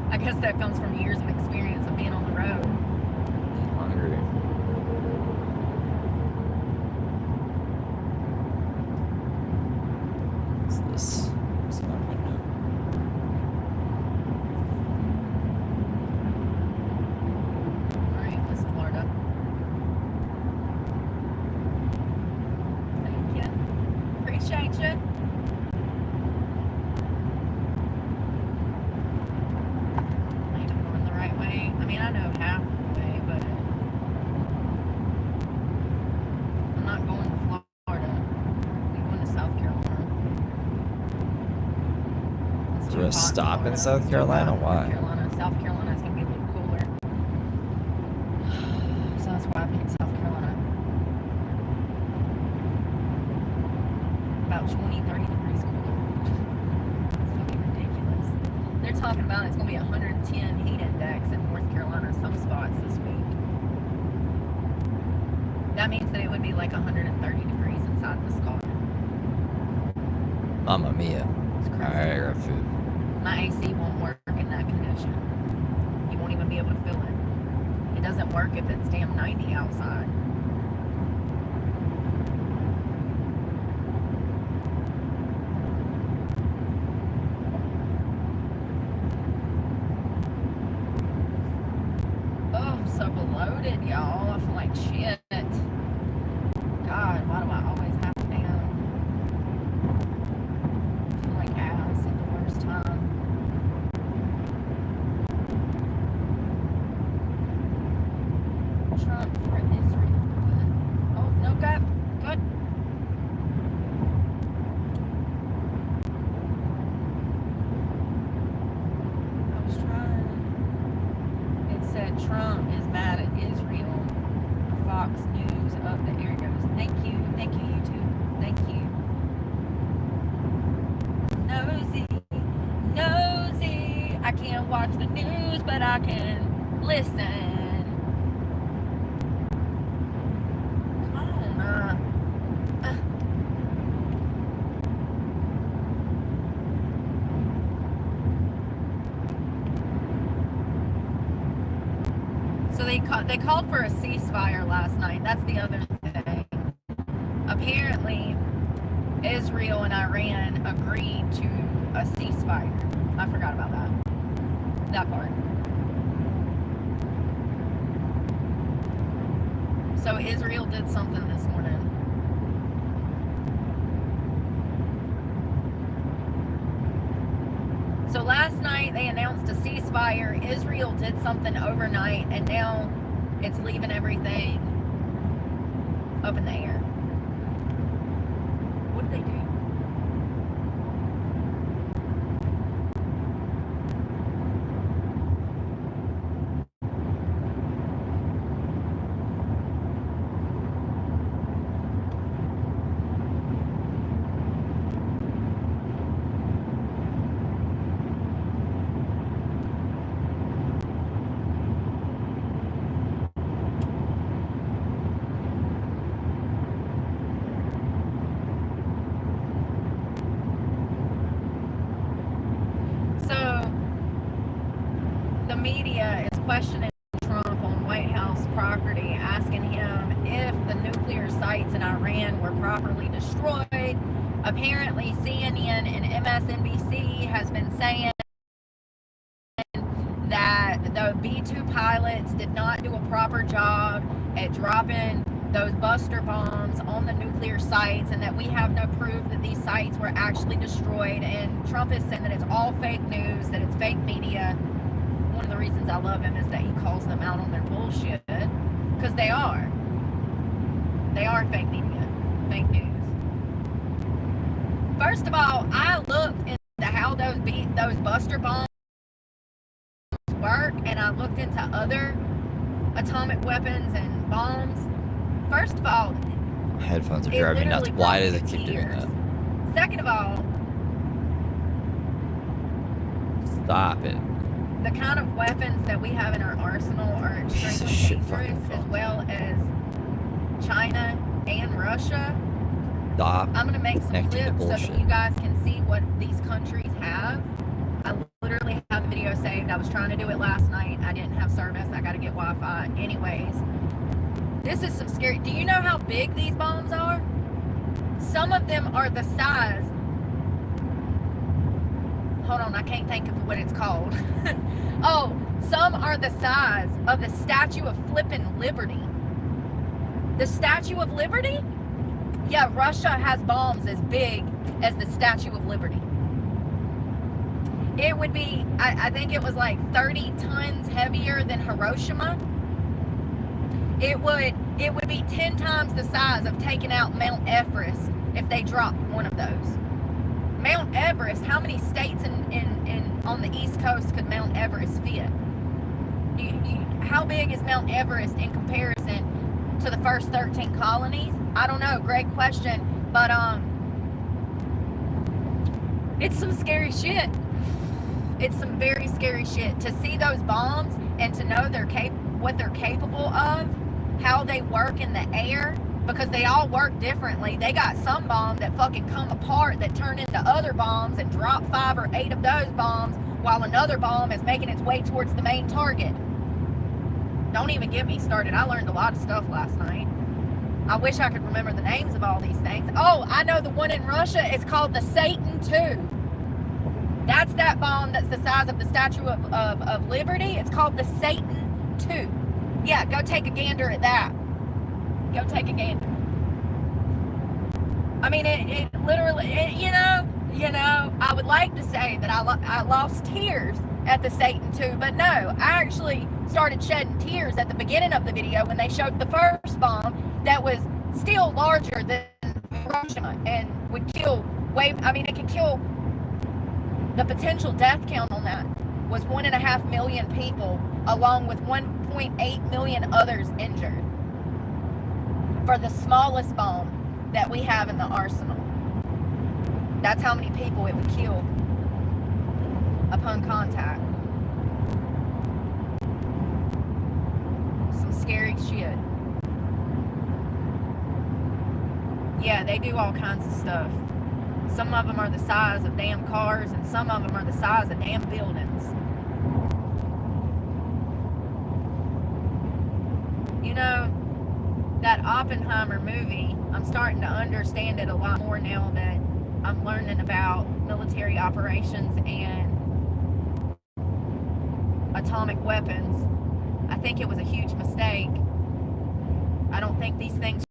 I guess that comes from years of experience of being on the road. Hungry. What's this? What's my window? Alright, this is Florida. Thank you. Appreciate you. I ain't going the right way. I mean, I know half of the way, but I'm not going to Florida. I'm going to South Carolina. It's Is too there a hot stop in Florida. South It's too Carolina? hot in Why? North Carolina. South Carolina is going to be a little cooler. about 20, 30 degrees cooler. It's fucking ridiculous. They're talking about it's going to be 110 heat index in North Carolina, some spots this week. That means that it would be like 130 degrees inside this car. Mamma mia. It's crazy. Alright, I got food. My AC won't work in that condition. You won't even be able to feel it. It doesn't work if it's damn 90 outside. Oh, I'm so bloated, y'all. I feel like shit. God, why do I always have to damn? I feel like ass at the worst time. Trump for Israel. Oh, no, good. Good. I was trying. It said Trump is mad at Israel. Fox News up the air goes. Thank you, YouTube. Thank you. Nosy. I can't watch the news, but I can listen. Come on, So they called for a ceasefire last night. That's the other thing. Apparently, Israel and Iran agreed to a ceasefire. I forgot about that part. So Israel did something this morning. So last night they announced a ceasefire. Israel did something overnight, and now it's leaving everything up in the air. What did they do? Media is questioning Trump on White House property, asking him if the nuclear sites in Iran were properly destroyed. Apparently, CNN and MSNBC has been saying that the B-2 pilots did not do a proper job at dropping those buster bombs on the nuclear sites, and that we have no proof that these sites were actually destroyed. And Trump is saying that it's all fake news, that it's fake media. One of the reasons I love him is that he calls them out on their bullshit, because they are fake media, fake news. First of all, I looked into how those buster bombs work, and I looked into other atomic weapons and bombs. First of all, headphones are driving me nuts. Why does it keep doing that? Second of all, stop it. The kind of weapons that we have in our arsenal are extremely dangerous, as well as China and Russia. Stop. I'm going to make some clips so that you guys can see what these countries have. I literally have a video saved. I was trying to do it last night. I didn't have service. I got to get Wi-Fi. Anyways, this is some scary. Do you know how big these bombs are? Some of them are the size. Hold on, I can't think of what it's called. Oh, some are the size of the Statue of Flippin' Liberty. The Statue of Liberty? Yeah, Russia has bombs as big as the Statue of Liberty. It would be, I think it was like 30 tons heavier than Hiroshima. It would be 10 times the size of taking out Mount Everest if they dropped one of those. Mount Everest, how many states on the East Coast could Mount Everest fit? How big is Mount Everest in comparison to the first 13 colonies? I don't know, great question. But It's some scary shit. It's some very scary shit. To see those bombs and to know what they're capable of, how they work in the air, because they all work differently. They got some bombs that fucking come apart that turn into other bombs and drop 5 or 8 of those bombs while another bomb is making its way towards the main target. Don't even get me started. I learned a lot of stuff last night. I wish I could remember the names of all these things. Oh, I know the one in Russia is called the Satan II. That's that bomb that's the size of the Statue of Liberty. It's called the Satan II. Yeah, go take a gander at that. Go take a gander. I mean, it literally, you know, I would like to say that I lost tears at the Satan II, but no, I actually started shedding tears at the beginning of the video when they showed the first bomb that was still larger than Hiroshima and would kill it could kill. The potential death count on that was 1.5 million people, along with 1.8 million others injured, for the smallest bomb that we have in the arsenal. That's how many people it would kill upon contact. Some scary shit. Yeah, they do all kinds of stuff. Some of them are the size of damn cars, and some of them are the size of damn buildings. You know, that Oppenheimer movie, I'm starting to understand it a lot more now that I'm learning about military operations and atomic weapons. I think it was a huge mistake. I don't think these things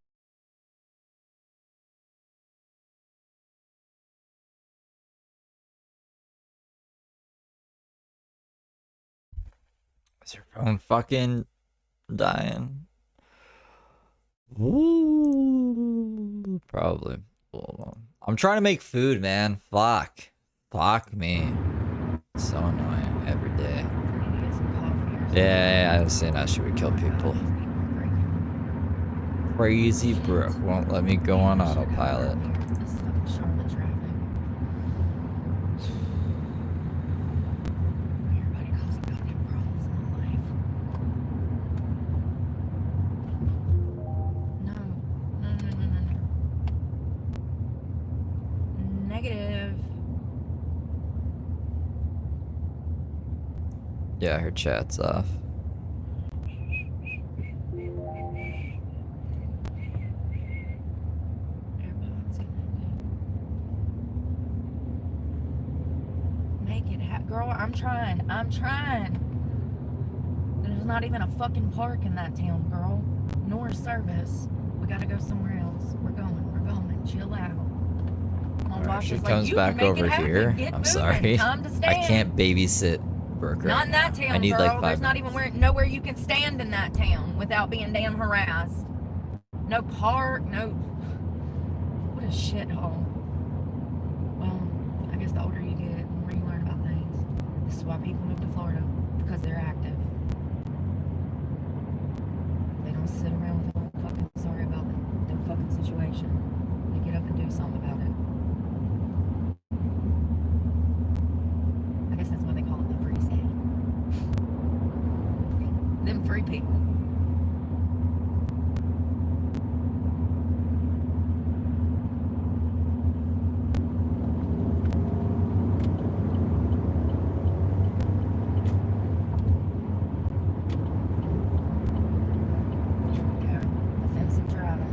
Is your phone fucking dying? Ooh, probably. Hold on. I'm trying to make food, man. Fuck me. So annoying every day. Yeah, I was saying I should kill people. Crazy Brooke won't let me go on autopilot. Yeah, her chat's off. Make it happen. Girl, I'm trying. There's not even a fucking park in that town, girl. Nor service. We gotta go somewhere else. We're going. Chill out. She comes back over here. I'm sorry. I can't babysit Brooke Not right in that now. town, I need girl. like 5 There's not even nowhere you can stand in that town without being damn harassed. No park, no. What a shithole. Well, I guess the older you get, the more you learn about things. This is why people move to Florida, because they're active. They don't sit around feeling fucking sorry about their fucking situation. They get up and do something about it. I guess that's why they call it the free state. Them free people. Defensive driving.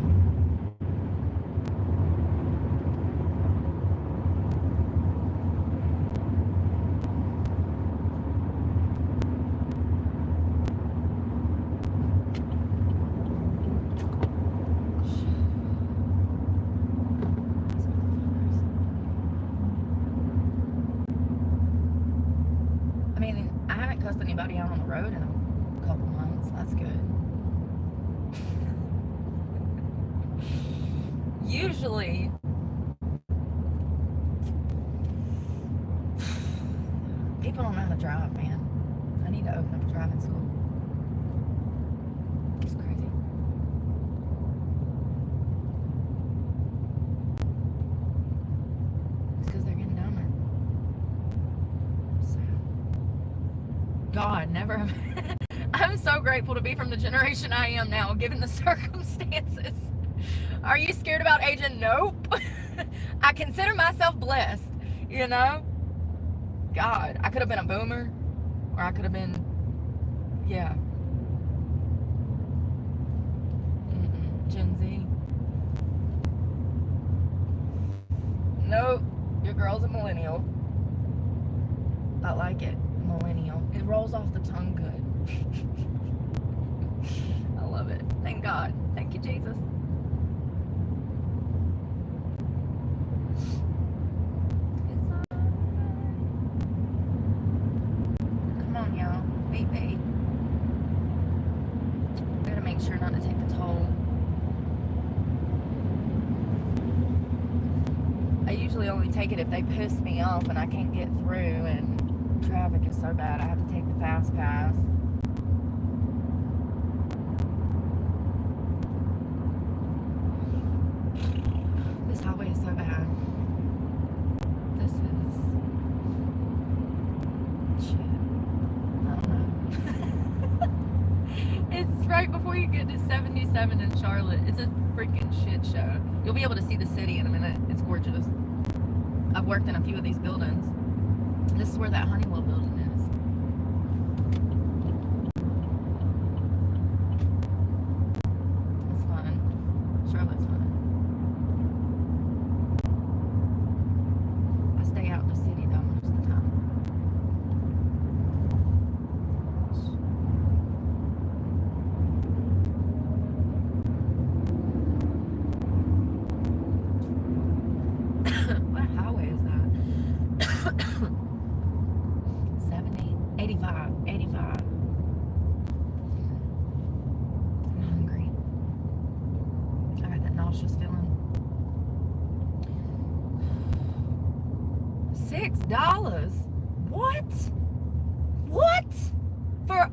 I mean, I haven't cussed anybody out on the road in a couple months. That's good. Usually, people don't know how to drive, man. I need to open up a driving school. It's crazy. It's because they're getting dumber. God, never. I'm so grateful to be from the generation I am now, given the circumstances. Are you scared about aging? Nope. I consider myself blessed, you know? God, I could have been a boomer, or I could have been, yeah. Gen Z. Nope, your girl's a millennial. I like it, millennial. It rolls off the tongue good. I love it. Thank God. Thank you, Jesus. Come on, y'all. Beep, beep. Gotta make sure not to take the toll. I usually only take it if they piss me off and I can't get through and traffic is so bad I have to take the fast pass. This highway is so bad. This is shit. I don't know. It's right before you get to 77 in Charlotte. It's a freaking shit show. You'll be able to see the city in a minute. It's gorgeous. I've worked in a few of these buildings. This is where that Honeywell building is. It's fun. Charlotte's fun. I stay out in the city though most of the time. What highway is that? 70, 85, 85. I'm hungry. I got that nauseous feeling. $6? What? What? For,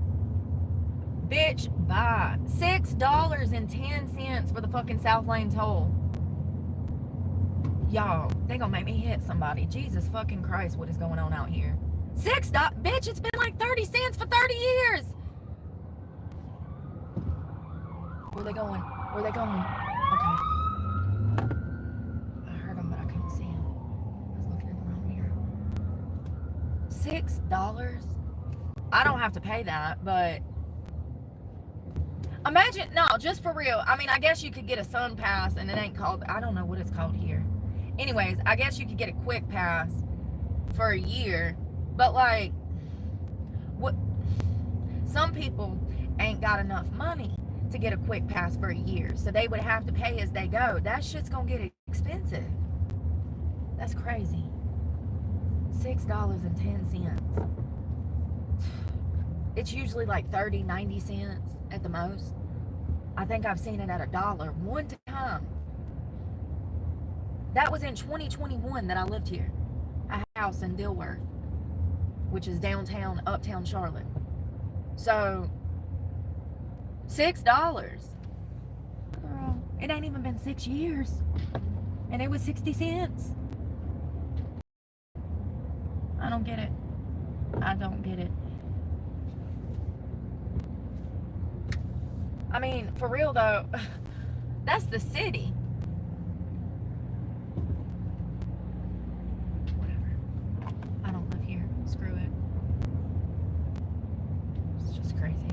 bitch, bye. $6.10 for the fucking South Lane toll. Y'all, they gonna make me hit somebody. Jesus fucking Christ, what is going on out here? $6, bitch, it's been like 30 cents for 30 years. Where they going? Where they going? Okay. I heard them, but I couldn't see them. I was looking in the wrong mirror. $6? I don't have to pay that, but imagine, no, just for real. I mean, I guess you could get a sun pass and it ain't called, I don't know what it's called here. Anyways, I guess you could get a quick pass for a year, but like, what? Some people ain't got enough money to get a quick pass for a year, so they would have to pay as they go. That shit's gonna get expensive. That's crazy. $6.10. It's usually like 30, 90 cents at the most. I think I've seen it at $1 one time. That was in 2021 that I lived here. A house in Dilworth, which is downtown, uptown Charlotte. So, $6. Girl, it ain't even been 6 years. And it was 60 cents. I don't get it. I don't get it. I mean, for real though, that's the city. Whatever. I don't live here. Screw it. It's just crazy.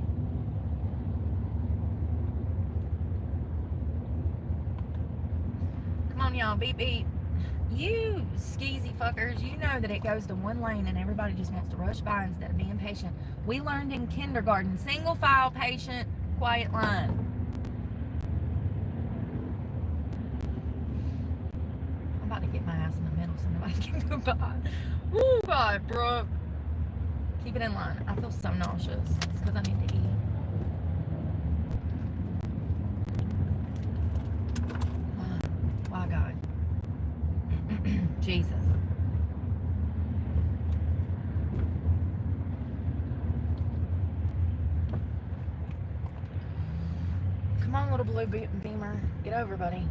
Come on, y'all. Beep, beep. You skeezy fuckers, you know that it goes to one lane and everybody just wants to rush by instead of being patient. We learned in kindergarten, single file, patient, quiet line. I'm about to get my ass in the middle so nobody can go by. Woo, God, Brooke. Keep it in line. I feel so nauseous. It's because I need to eat. Why, God? Jesus. Come on, little blue beamer. Get over, buddy.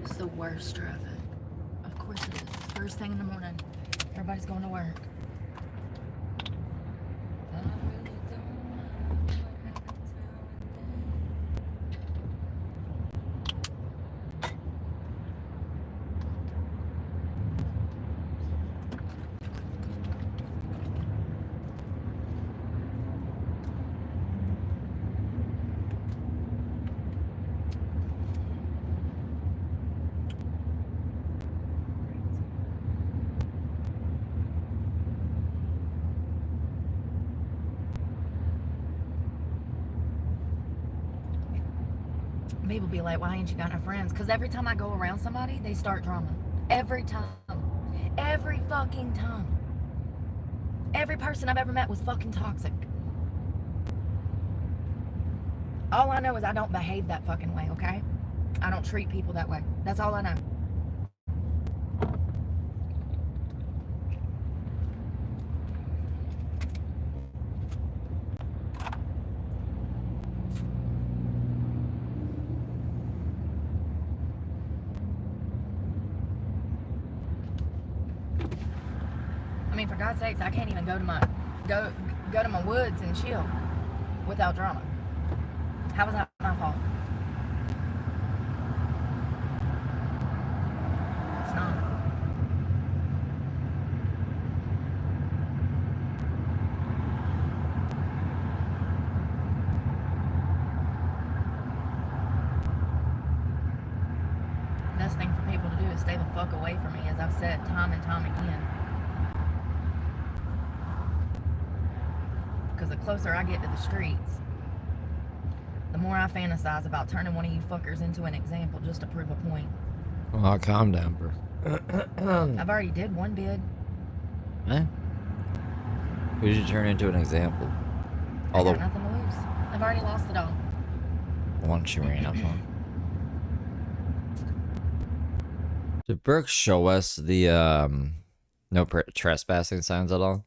It's the worst traffic. Of course it is. First thing in the morning. Everybody's going to work. People be like, why ain't you got no friends? Because every time I go around somebody, they start drama. Every time. Every fucking time. Every person I've ever met was fucking toxic. All I know is I don't behave that fucking way, okay? I don't treat people that way. That's all I know. I mean, for God's sakes, I can't even go to my woods and chill without drama. How was that my fault? It's not. Best thing for people to do is stay the fuck away from me, as I've said time and time again. Because the closer I get to the streets, the more I fantasize about turning one of you fuckers into an example just to prove a point. Oh, calm down, bro. I've already did one bid. Eh? Who did you turn into an example? I got nothing to lose. I've already lost it all. One she ran up on. Did Brooke show us the no trespassing signs at all?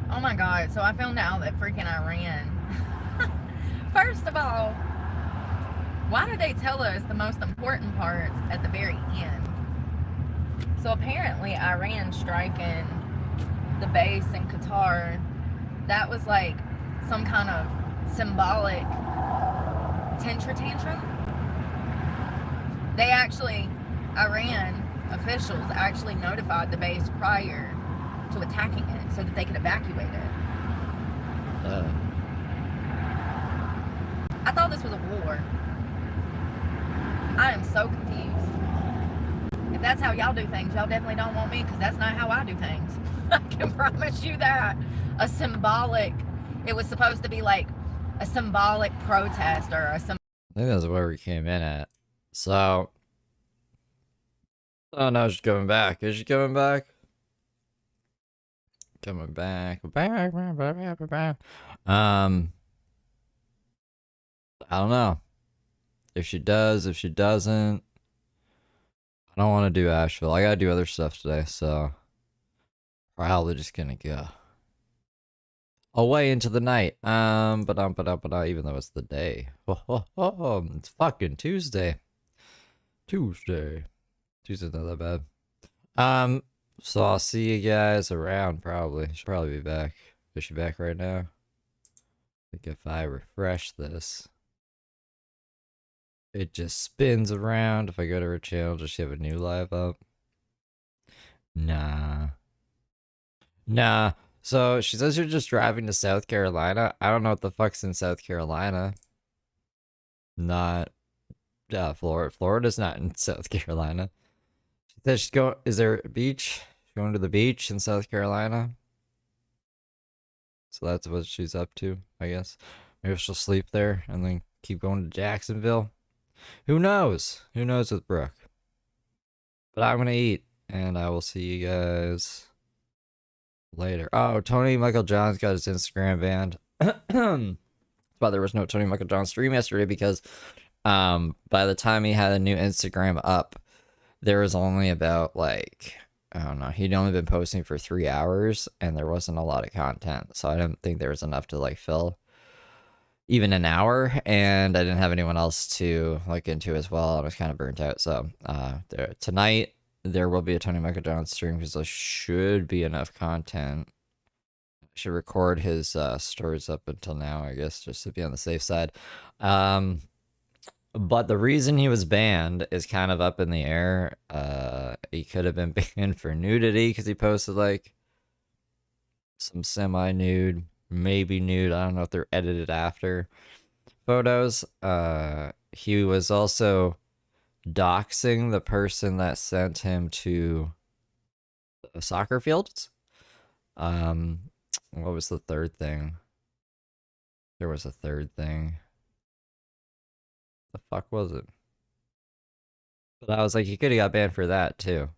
Oh my God, so I found out that freaking Iran. First of all, why did they tell us the most important parts at the very end? So apparently Iran striking the base in Qatar, that was like some kind of symbolic tantrum. They actually, Iran officials actually notified the base prior to attacking it so that they could evacuate it. I thought this was a war. I am so confused. If that's how y'all do things, y'all definitely don't want me, because that's not how I do things. I can promise you that. It was supposed to be like a symbolic protest or I think that's where we came in at. So, oh no, she's coming back. Is she coming back? Coming back. I don't know. If she does, if she doesn't. I don't want to do Asheville. I gotta do other stuff today, so probably just gonna go away into the night. But even though it's the day. It's fucking Tuesday. Tuesday's not that bad. So I'll see you guys around probably. She'll probably be back. Is she back right now? I think if I refresh this, it just spins around. If I go to her channel, does she have a new live up? Nah. So she says you're just driving to South Carolina. I don't know what the fuck's in South Carolina. Not, Florida. Florida's not in South Carolina. She says she's going. Is there a beach? She's going to the beach in South Carolina. So that's what she's up to, I guess. Maybe she'll sleep there and then keep going to Jacksonville. Who knows? Who knows with Brooke? But I'm gonna eat, and I will see you guys later. Oh, Tony Michael John's got his Instagram banned. But there was no Tony Michael John stream yesterday because by the time he had a new Instagram up, there was only about like, I don't know, he'd only been posting for 3 hours and there wasn't a lot of content. So I didn't think there was enough to like fill even an hour, and I didn't have anyone else to look into as well. I was kind of burnt out. So tonight there will be a Tony Michael John stream because there should be enough content. I should record his stories up until now, I guess, just to be on the safe side. But the reason he was banned is kind of up in the air. He could have been banned for nudity because he posted like some semi-nude, maybe nude. I don't know if they're edited after photos. He was also doxing the person that sent him to the soccer fields. What was the third thing? There was a third thing. The fuck was it? But I was like, he could have got banned for that too.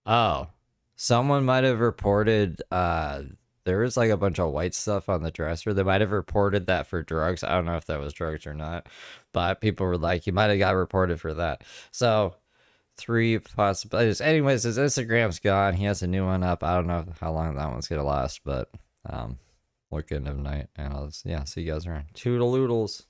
Oh, someone might have reported there was like a bunch of white stuff on the dresser. They might have reported that for drugs. I don't know if that was drugs or not, but people were like, you might have got reported for that. So 3 possibilities. Anyways, his Instagram's gone. He has a new one up. I don't know how long that one's gonna last, but look into night, and I'll see you guys around. Toodaloodles.